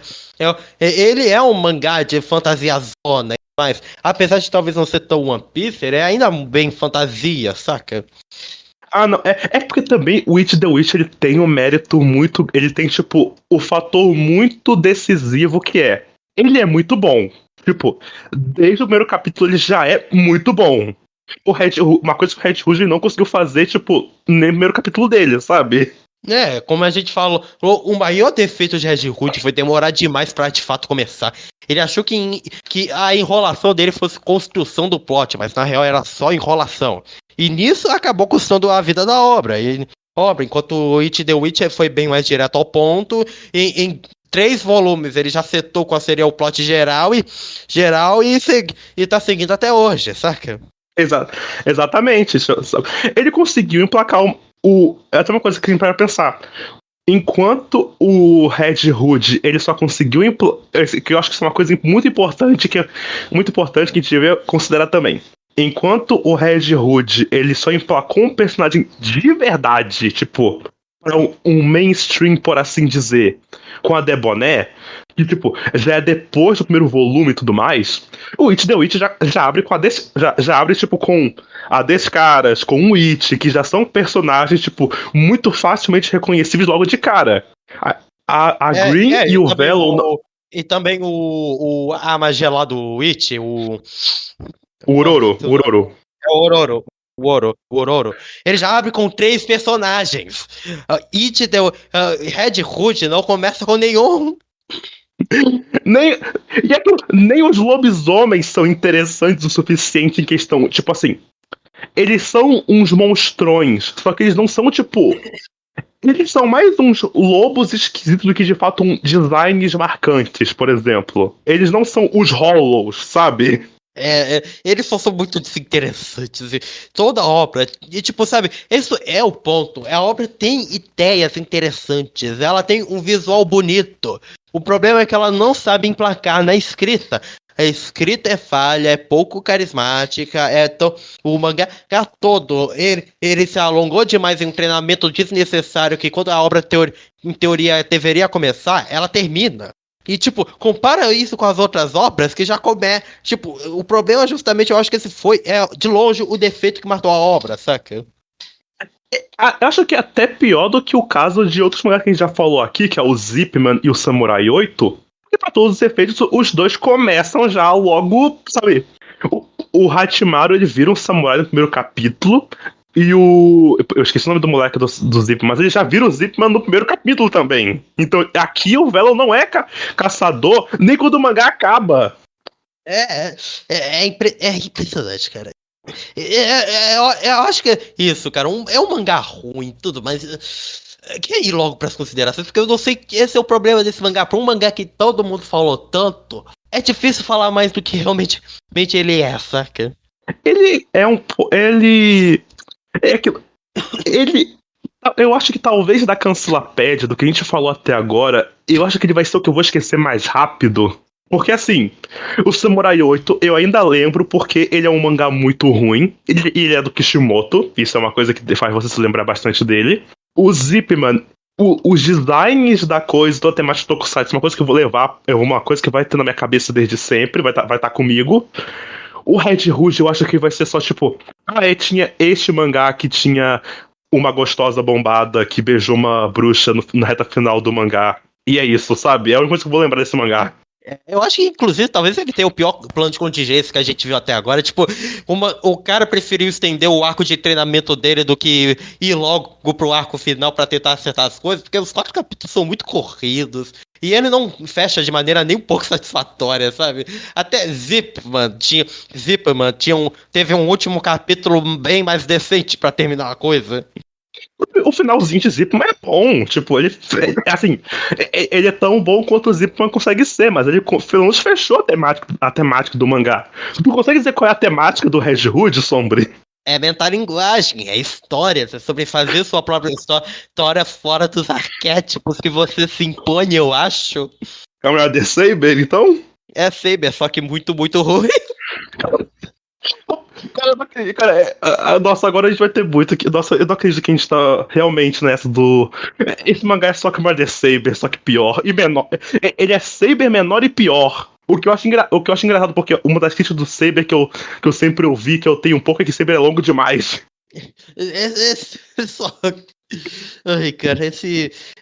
Speaker 2: Ele é um mangá de fantasia zona, mas apesar de talvez não ser tão One Piece, ele é ainda bem fantasia, saca?
Speaker 1: Ah, não. É porque também o It the Witch ele tem um mérito muito. Ele tem, tipo, o fator muito decisivo que é. Ele é muito bom. Tipo, desde o primeiro capítulo ele já é muito bom. Uma coisa que o Red Hood não conseguiu fazer, tipo, nem no primeiro capítulo dele, sabe?
Speaker 2: Como a gente falou, o maior defeito de Red Hood foi demorar demais pra de fato começar. Ele achou que a enrolação dele fosse construção do plot, mas na real era só enrolação. E nisso acabou custando a vida da obra. Enquanto o It the Witcher foi bem mais direto ao ponto, em 3 volumes ele já setou qual seria o plot e tá seguindo até hoje, saca?
Speaker 1: Exatamente. Ele conseguiu emplacar é até uma coisa que tem para pensar. Enquanto o Red Hood ele só conseguiu que eu acho que isso é uma coisa muito importante que a gente deve considerar também. Enquanto o Red Hood ele só emplacou um personagem de verdade, tipo, para um mainstream, por assim dizer, com a Deboné, que tipo, já é depois do primeiro volume e tudo mais, o It the Witch já abre com já abre tipo com a Descaras, com o It, que já são personagens tipo muito facilmente reconhecíveis logo de cara. A Green e o Velo
Speaker 2: e também a magia lá do It, o
Speaker 1: Ororo.
Speaker 2: É o Ororo. Ele já abre com 3 personagens. Red Hood não começa com nenhum.
Speaker 1: Nem os lobisomens são interessantes o suficiente em questão. Tipo assim, eles são uns monstrões, só que eles não são tipo. Eles são mais uns lobos esquisitos do que de fato designs marcantes, por exemplo. Eles não são os Hollows, sabe?
Speaker 2: Eles só são muito desinteressantes. Toda a obra, e tipo, sabe, isso é o ponto. A obra tem ideias interessantes, ela tem um visual bonito. O problema é que ela não sabe emplacar na escrita. A escrita é falha, é pouco carismática, o mangá todo, ele se alongou demais em um treinamento desnecessário que quando a obra, em teoria, deveria começar, ela termina. E, tipo, compara isso com as outras obras que já começam. Tipo, o problema justamente, eu acho que esse foi, de longe, o defeito que matou a obra, saca?
Speaker 1: Eu acho que é até pior do que o caso de outros mangás que a gente já falou aqui, que é o Zipman e o Samurai 8. Porque pra todos os efeitos, os dois começam já logo, sabe? O Hachimaru, ele vira um samurai no primeiro capítulo. E eu esqueci o nome do moleque do Zipman, mas ele já vira o Zipman no primeiro capítulo também. Então aqui o Velo não é caçador, nem quando o mangá acaba.
Speaker 2: É impressionante, cara. Eu acho que é isso, cara. É um mangá ruim, tudo, mas. Quer ir logo pras considerações, porque eu não sei que esse é o problema desse mangá. Pra um mangá que todo mundo falou tanto, é difícil falar mais do que realmente ele é, saca?
Speaker 1: Ele é um. Ele. É aquilo. Ele. Eu acho que talvez da Cancelapédia, do que a gente falou até agora, eu acho que ele vai ser o que eu vou esquecer mais rápido. Porque assim, o Samurai 8 eu ainda lembro porque ele é um mangá muito ruim. Ele é do Kishimoto, isso é uma coisa que faz você se lembrar bastante dele. O Zipman, os designs da coisa, da temática do Tokusatsu, uma coisa que eu vou levar, é uma coisa que vai ter na minha cabeça desde sempre, vai tá comigo. O Red Hood eu acho que vai ser só tipo, tinha este mangá que tinha uma gostosa bombada que beijou uma bruxa na reta final do mangá. E é isso, sabe? É a única coisa que eu vou lembrar desse mangá.
Speaker 2: Eu acho que, inclusive, talvez ele tenha o pior plano de contingência que a gente viu até agora. Tipo, o cara preferiu estender o arco de treinamento dele do que ir logo pro arco final pra tentar acertar as coisas, porque os 4 capítulos são muito corridos. E ele não fecha de maneira nem um pouco satisfatória, sabe? Até Zipman teve um último capítulo bem mais decente pra terminar a coisa.
Speaker 1: O finalzinho de Zipman é bom, tipo, ele é tão bom quanto o Zipman consegue ser, mas ele pelo menos fechou a temática do mangá. Tu consegue dizer qual é a temática do Red Hood, Sombre?
Speaker 2: É metalinguagem, é história, é sobre fazer sua própria história fora dos arquétipos que você se impõe, eu acho.
Speaker 1: Camarada Saber, então?
Speaker 2: É Saber, só que muito, muito ruim.
Speaker 1: Cara, eu não acredito, cara. Nossa, agora a gente vai ter muito aqui. Nossa, eu não acredito que a gente tá realmente nessa do. Esse mangá é só Camarada Saber, só que pior. E menor. Ele é Saber menor e pior. O que eu acho engraçado, porque uma das críticas do Saber que eu sempre ouvi, que eu tenho um pouco, é que Saber é longo demais.
Speaker 2: Ai, cara,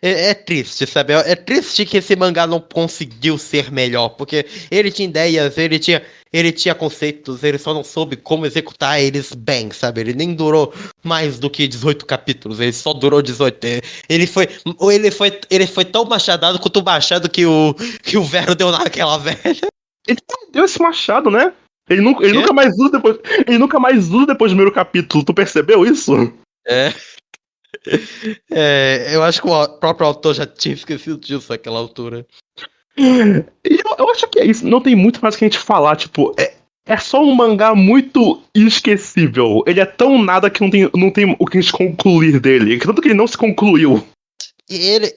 Speaker 2: é triste, sabe? É triste que esse mangá não conseguiu ser melhor, porque ele tinha ideias, ele tinha conceitos, ele só não soube como executar eles bem, sabe? Ele nem durou mais do que 18 capítulos, ele só durou 18. Ele foi tão machadado quanto o machado que o Vero deu naquela velha.
Speaker 1: Ele perdeu esse machado, né? Ele
Speaker 2: Quê?
Speaker 1: nunca mais usa depois. Ele nunca mais usa depois do primeiro capítulo. Tu percebeu isso?
Speaker 2: É. Eu acho que o próprio autor já tinha esquecido disso naquela altura.
Speaker 1: E eu acho que é isso. Não tem muito mais que a gente falar. Tipo, é só um mangá muito esquecível. Ele é tão nada que não tem o que a gente concluir dele. Tanto que ele não se concluiu.
Speaker 2: E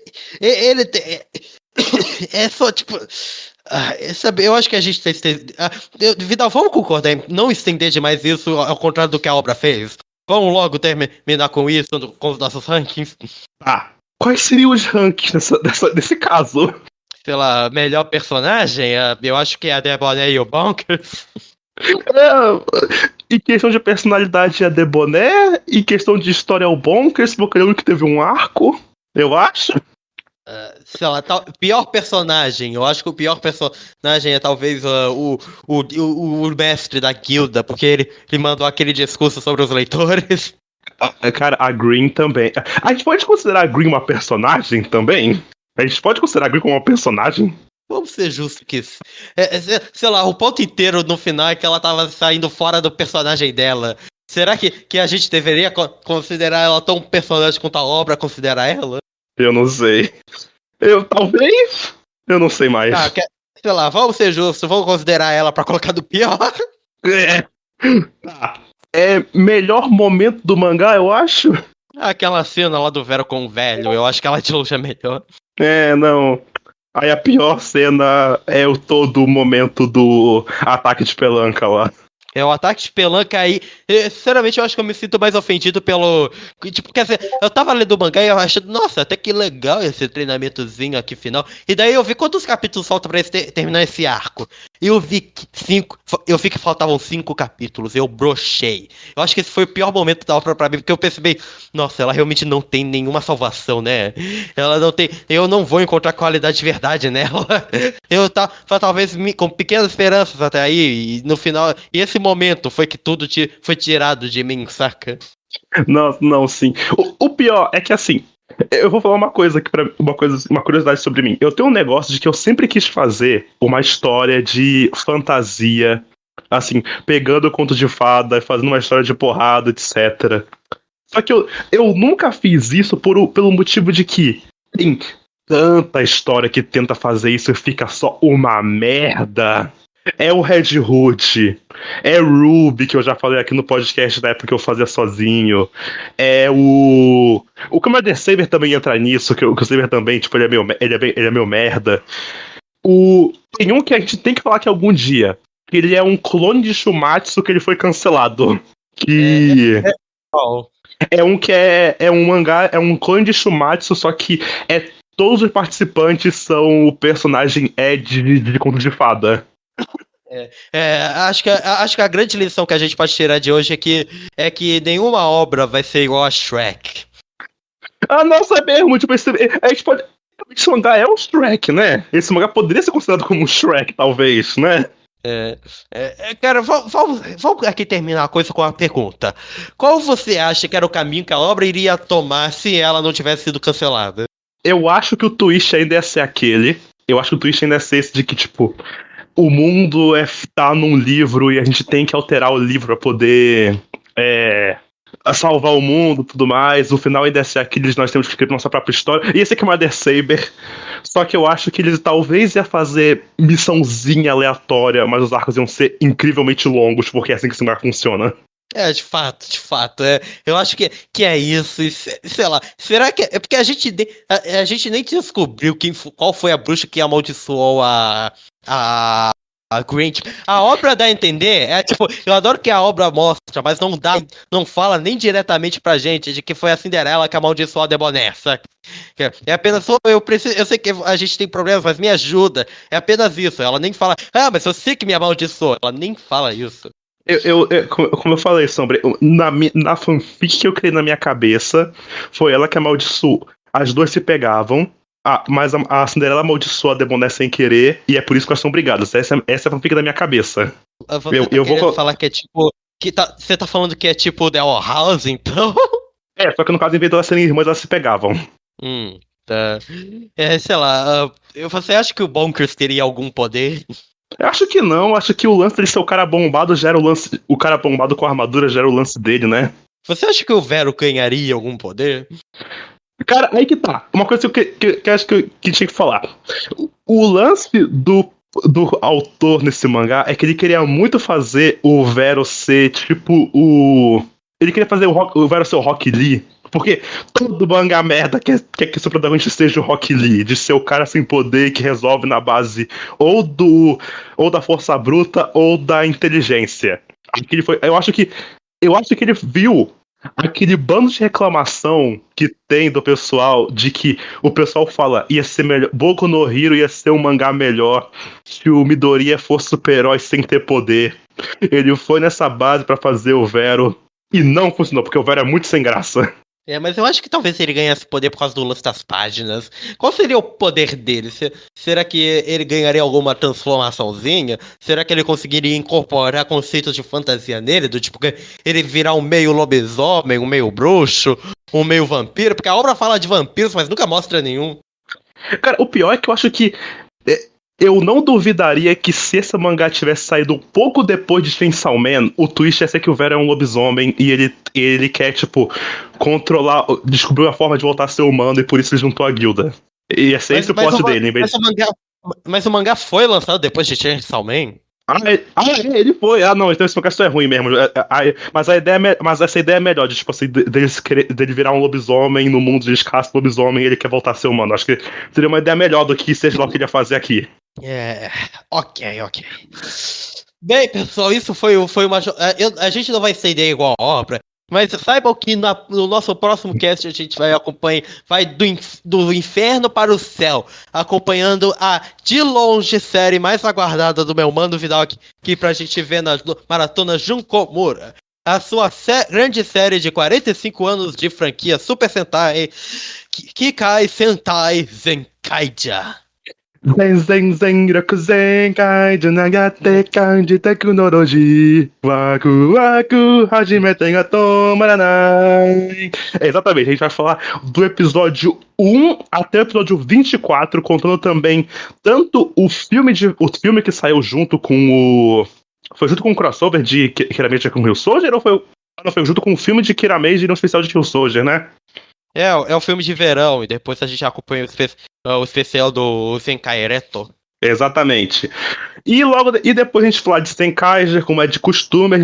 Speaker 2: é só tipo. Sabe, eu acho que a gente Vidal, vamos concordar em não estender demais isso, ao contrário do que a obra fez. Vamos logo terminar com isso, com os nossos rankings.
Speaker 1: Ah, quais seriam os rankings desse caso?
Speaker 2: Sei lá, melhor personagem, eu acho que é a Debonair e o Bonkers.
Speaker 1: Em questão de personalidade é Debonair, em questão de história é o Bonkers, porque ele é o único que teve um arco, eu acho.
Speaker 2: Sei lá, pior personagem. Eu acho que o pior personagem é talvez o mestre da guilda, porque ele mandou aquele discurso sobre os leitores.
Speaker 1: Cara, a Green também. A gente pode considerar a Green uma personagem também? A gente pode considerar a Green como uma personagem?
Speaker 2: Vamos ser justos que. Sei lá, o ponto inteiro no final é que ela tava saindo fora do personagem dela. Será que a gente deveria considerar ela tão personagem quanto a obra considera ela?
Speaker 1: Eu não sei. Talvez. Eu não sei mais.
Speaker 2: Sei lá, vamos ser justos, vamos considerar ela pra colocar do pior.
Speaker 1: Tá. Melhor momento do mangá, eu acho.
Speaker 2: Aquela cena lá do Vero com o velho, eu acho que ela de longe é melhor.
Speaker 1: Não. Aí a pior cena é todo o momento do ataque de pelanca lá.
Speaker 2: O ataque de pelanca aí. Sinceramente, eu acho que eu me sinto mais ofendido pelo. Tipo, quer dizer, eu tava lendo o mangá e eu achando, nossa, até que legal esse treinamentozinho aqui final. E daí eu vi quantos capítulos faltam pra terminar esse arco. E eu vi que faltavam 5 capítulos. Eu brochei. Eu acho que esse foi o pior momento da obra pra mim, porque eu percebi, nossa, ela realmente não tem nenhuma salvação, né? Ela não tem. Eu não vou encontrar qualidade de verdade nela. Eu tava talvez com pequenas esperanças até aí. E no final. E esse momento foi que tudo foi tirado de mim, saca?
Speaker 1: Não, sim. O pior é que assim, eu vou falar uma coisa aqui uma curiosidade sobre mim. Eu tenho um negócio de que eu sempre quis fazer uma história de fantasia, assim, pegando o conto de fada, fazendo uma história de porrada, etc. Só que eu nunca fiz isso pelo motivo de que tem tanta história que tenta fazer isso e fica só uma merda. É o Red Hood, é Ruby, que eu já falei aqui no podcast da época que eu fazia sozinho. É o Commander Saber também entra nisso, que o Saber também, tipo, ele é meio merda. Tem um que a gente tem que falar que algum dia, que ele é um clone de Shumatsu que ele foi cancelado. Que é um que é um mangá, é um clone de Shumatsu, só que todos os participantes são o personagem Ed de Conto de Fada.
Speaker 2: Acho que a grande lição que a gente pode tirar de hoje é que nenhuma obra vai ser igual a Shrek.
Speaker 1: Nossa, é mesmo, tipo, a gente pode. Esse mangá é um Shrek, né? Esse mangá poderia ser considerado como um Shrek, talvez, né?
Speaker 2: Cara, vamos aqui terminar a coisa com uma pergunta. Qual você acha que era o caminho que a obra iria tomar se ela não tivesse sido cancelada?
Speaker 1: Eu acho que o twist ainda ia ser aquele. Eu acho que o twist ainda ia ser esse de que, tipo, o mundo tá num livro e a gente tem que alterar o livro pra poder salvar o mundo e tudo mais. O final ainda é ser aqueles, nós temos que escrever nossa própria história. E esse aqui é uma Mother Saber. Só que eu acho que eles talvez ia fazer missãozinha aleatória, mas os arcos iam ser incrivelmente longos, porque é assim que esse mangá funciona.
Speaker 2: De fato. Eu acho que é isso. E, sei lá, será que é porque a gente nem descobriu qual foi a bruxa que amaldiçoou a Grinch. A obra dá a entender, tipo, eu adoro que a obra mostra, mas não fala nem diretamente pra gente de que foi a Cinderela que amaldiçoou a Debonair, sabe? É apenas, eu sei que a gente tem problemas, mas me ajuda. É apenas isso. Ela nem fala, mas eu sei que me amaldiçoou. Ela nem fala isso.
Speaker 1: Como eu falei, Sombra, na fanfic que eu criei na minha cabeça, foi ela que amaldiçoou. As duas se pegavam, mas a Cinderela amaldiçoou a Debonair sem querer, e é por isso que elas são brigadas. Essa é a fanfic da minha cabeça.
Speaker 2: Você tá querendo falar que é tipo... Você tá falando que é tipo The Owl House, então?
Speaker 1: Só que no caso, em vez de elas serem irmãs, elas se pegavam.
Speaker 2: Tá. Sei lá, você acha que o Bonkers teria algum poder?
Speaker 1: Eu acho que não, acho que o lance dele ser o cara bombado gera o lance. O cara bombado com a armadura gera o lance dele, né?
Speaker 2: Você acha que o Vero ganharia algum poder?
Speaker 1: Cara, aí que tá. Uma coisa que acho que tinha que falar. O lance do autor nesse mangá é que ele queria muito fazer o Vero ser tipo o. Ele queria fazer o Vero ser o Rock Lee. Porque todo mangá merda quer que seu protagonista seja o Rock Lee, de ser o cara sem poder que resolve na base ou da força bruta ou da inteligência. Eu acho que ele viu aquele bando de reclamação que tem do pessoal, de que o pessoal fala ia ser melhor, Boku no Hero ia ser um mangá melhor se o Midoriya fosse super-herói sem ter poder. Ele foi nessa base pra fazer o Vero e não funcionou, porque o Vero é muito sem graça.
Speaker 2: Mas eu acho que talvez ele ganhasse poder por causa do lance das páginas. Qual seria o poder dele? Será que ele ganharia alguma transformaçãozinha? Será que ele conseguiria incorporar conceitos de fantasia nele? Do tipo, ele virar um meio lobisomem, um meio bruxo, um meio vampiro? Porque a obra fala de vampiros, mas nunca mostra nenhum.
Speaker 1: Cara, o pior é que eu acho que eu não duvidaria que se esse mangá tivesse saído um pouco depois de Chainsaw Man, o twist ia ser que o Vero é um lobisomem e ele quer, tipo, controlar, descobrir uma forma de voltar a ser humano e por isso ele juntou a guilda. Ia ser esse o plot dele, em vez de...
Speaker 2: Mas o mangá foi lançado depois de Chainsaw Man?
Speaker 1: Ele foi. Não, então esse podcast é ruim mesmo. Mas essa ideia é melhor, de tipo assim, dele virar um lobisomem no mundo de escasso lobisomem e ele quer voltar a ser humano. Acho que seria uma ideia melhor do que seja lá o que ele ia fazer aqui.
Speaker 2: Ok. Bem, pessoal, isso foi uma... A gente não vai estender igual a obra, mas saibam que no nosso próximo cast a gente vai do inferno para o céu, acompanhando a, de longe, série mais aguardada do meu Mano Vidal aqui pra gente ver na Maratona Junkomura. A sua grande série de 45 anos de franquia Super Sentai, Kikai Sentai Zenkaija.
Speaker 1: Zen, Rakuzen, Kaiju, Nagate, Kanji, Tecnologia, Waku, Hajimete ga Tomaranai. Exatamente, a gente vai falar do episódio 1 até o episódio 24, contando também tanto o filme que saiu junto com o... Foi junto com o crossover de Kirameji com Hill Soldier ou foi junto com o filme de Kirameji no especial de Hill Soldier, né?
Speaker 2: É o filme de verão, e depois a gente acompanha o especial do Zenkai Ereto.
Speaker 1: Exatamente. E depois a gente falar de Zenkaiger, como é de costume,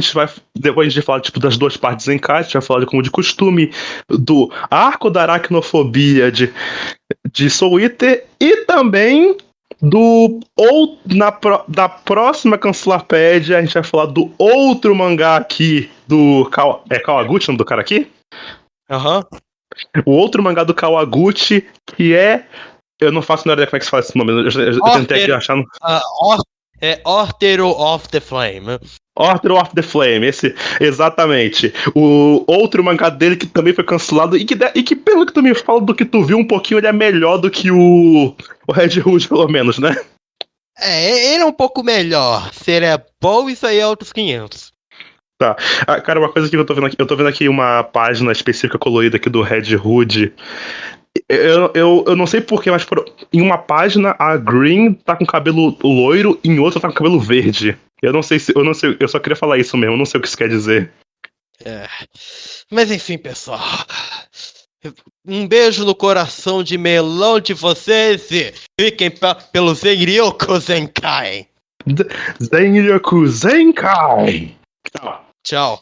Speaker 1: depois a gente falar tipo, das duas partes de Zenkaiger, a gente vai falar como de costume do arco da aracnofobia de Soul Eater e também da próxima Cancelapédia a gente vai falar do outro mangá aqui do Kawaguchi, o nome do cara aqui?
Speaker 2: Aham.
Speaker 1: O outro mangá do Kawaguchi, que é... Eu não faço nada como é que se fala esse nome. Eu tentei aqui achar...
Speaker 2: Order of the Flame.
Speaker 1: Order of the Flame, exatamente. O outro mangá dele que também foi cancelado e que pelo que tu me fala, do que tu viu um pouquinho, ele é melhor do que o Red Hood, pelo menos, né?
Speaker 2: Ele é um pouco melhor. Se ele é bom, isso aí é outros 500.
Speaker 1: Tá. Cara, uma coisa que eu tô vendo aqui uma página específica colorida aqui do Red Hood. Eu não sei porquê, mas em uma página a Green tá com cabelo loiro e em outra tá com cabelo verde. Eu não sei, eu só queria falar isso mesmo, eu não sei o que isso quer dizer.
Speaker 2: Mas enfim, pessoal. Um beijo no coração de melão de vocês e fiquem pelo Zenryoku Zenkai.
Speaker 1: Zenryoku Zenkai.
Speaker 2: Tchau.